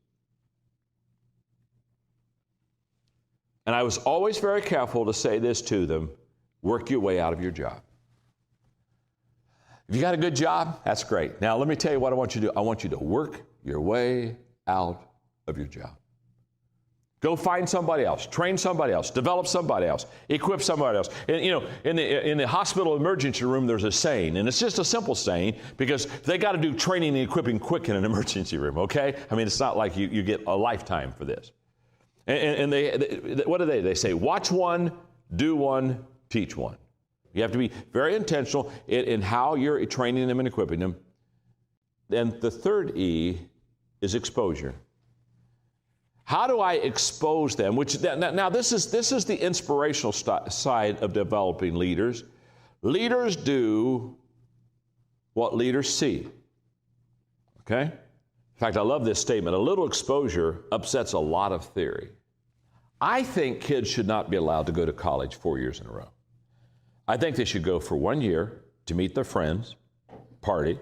And I was always very careful to say this to them: work your way out of your job. If you got a good job, that's great. Now, let me tell you what I want you to do. I want you to work your way out of your job. Go find somebody else, train somebody else, develop somebody else, equip somebody else. And, in the hospital emergency room, there's a saying, and it's just a simple saying because they got to do training and equipping quick in an emergency room, okay? I mean, it's not like you get a lifetime for this. And they what do? They say, watch one, do one, teach one. You have to be very intentional in how you're training them and equipping them. Then the third E is exposure. How do I expose them? Now this is the inspirational side of developing leaders. Leaders do what leaders see. Okay? In fact, I love this statement. A little exposure upsets a lot of theory. I think kids should not be allowed to go to college 4 years in a row. I think they should go for 1 year to meet their friends, party.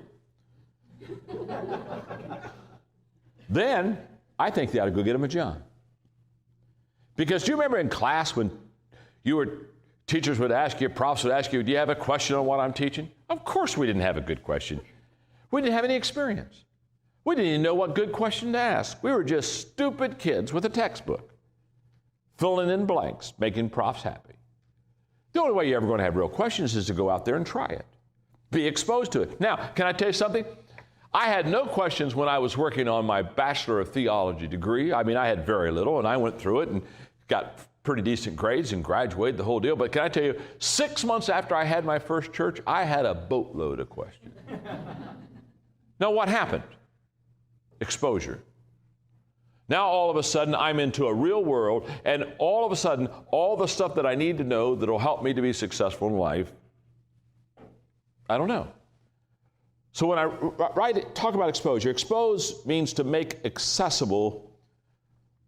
Then I think they ought to go get them a job. Because do you remember in class when teachers would ask you, profs would ask you, do you have a question on what I'm teaching? Of course we didn't have a good question. We didn't have any experience. We didn't even know what good question to ask. We were just stupid kids with a textbook, filling in blanks, making profs happy. The only way you're ever going to have real questions is to go out there and try it. Be exposed to it. Now, can I tell you something? I had no questions when I was working on my Bachelor of Theology degree. I mean, I had very little, and I went through it and got pretty decent grades and graduated, the whole deal. But can I tell you, 6 months after I had my first church, I had a boatload of questions. Now, what happened? Exposure. Now, all of a sudden, I'm into a real world, and all of a sudden, all the stuff that I need to know that will help me to be successful in life, I don't know. So when I talk about exposure, expose means to make accessible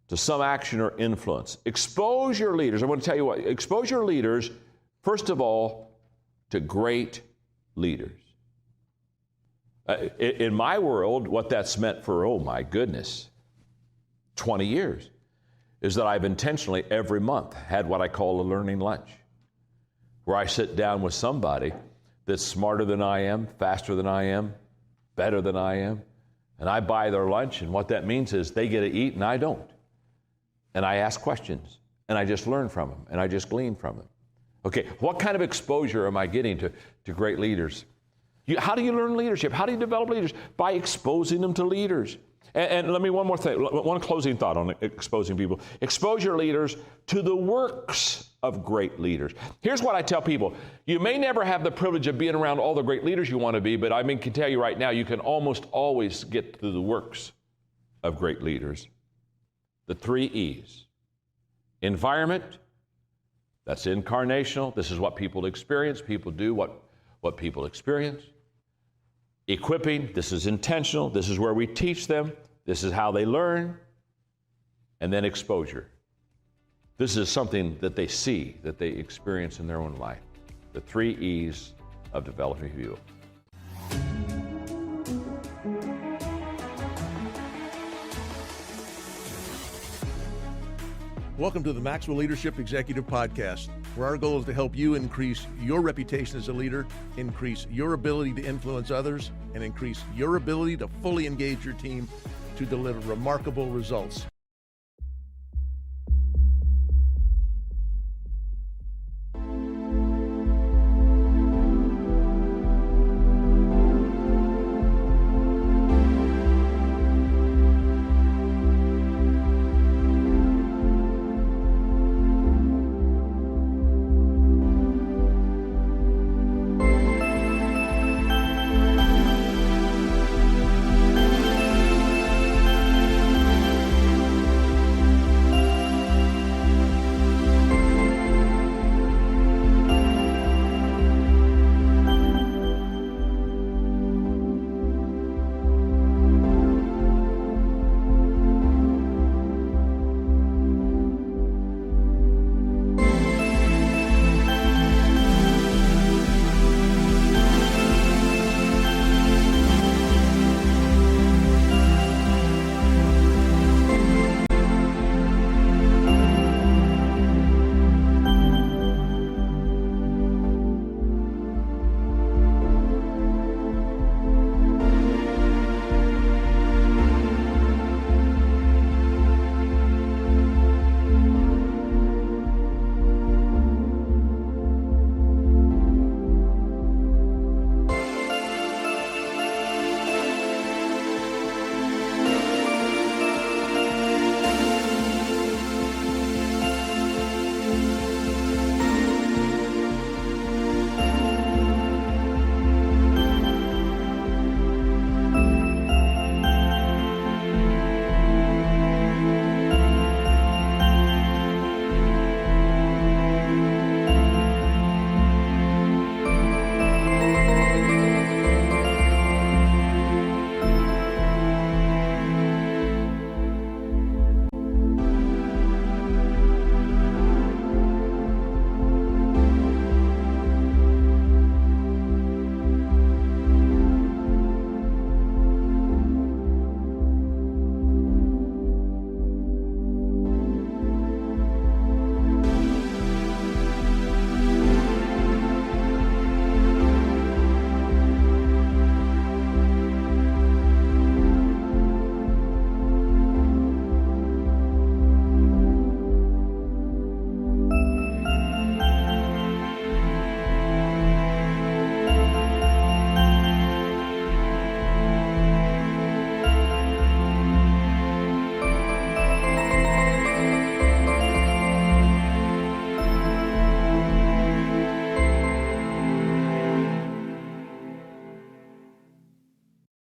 to some action or influence. Expose your leaders. I want to tell you what. Expose your leaders, first of all, to great leaders. In my world, what that's meant for, oh my goodness, 20 years, is that I've intentionally every month had what I call a learning lunch, where I sit down with somebody that's smarter than I am, faster than I am, better than I am, and I buy their lunch, and what that means is they get to eat and I don't. And I ask questions, and I just learn from them, and I just glean from them. Okay, what kind of exposure am I getting to great leaders? How do you learn leadership? How do you develop leaders? By exposing them to leaders. And let me one more thing, one closing thought on exposing people. Expose your leaders to the works of great leaders. Here's what I tell people. You may never have the privilege of being around all the great leaders you want to be, but I can tell you right now, you can almost always get to the works of great leaders. The 3 E's. Environment, that's incarnational. This is what people experience. People do what people experience. Equipping, this is intentional. This is where we teach them. This is how they learn. And then exposure. This is something that they see, that they experience in their own life. The 3 E's of developing people. Welcome to the Maxwell Leadership Executive Podcast, where our goal is to help you increase your reputation as a leader, increase your ability to influence others, and increase your ability to fully engage your team to deliver remarkable results.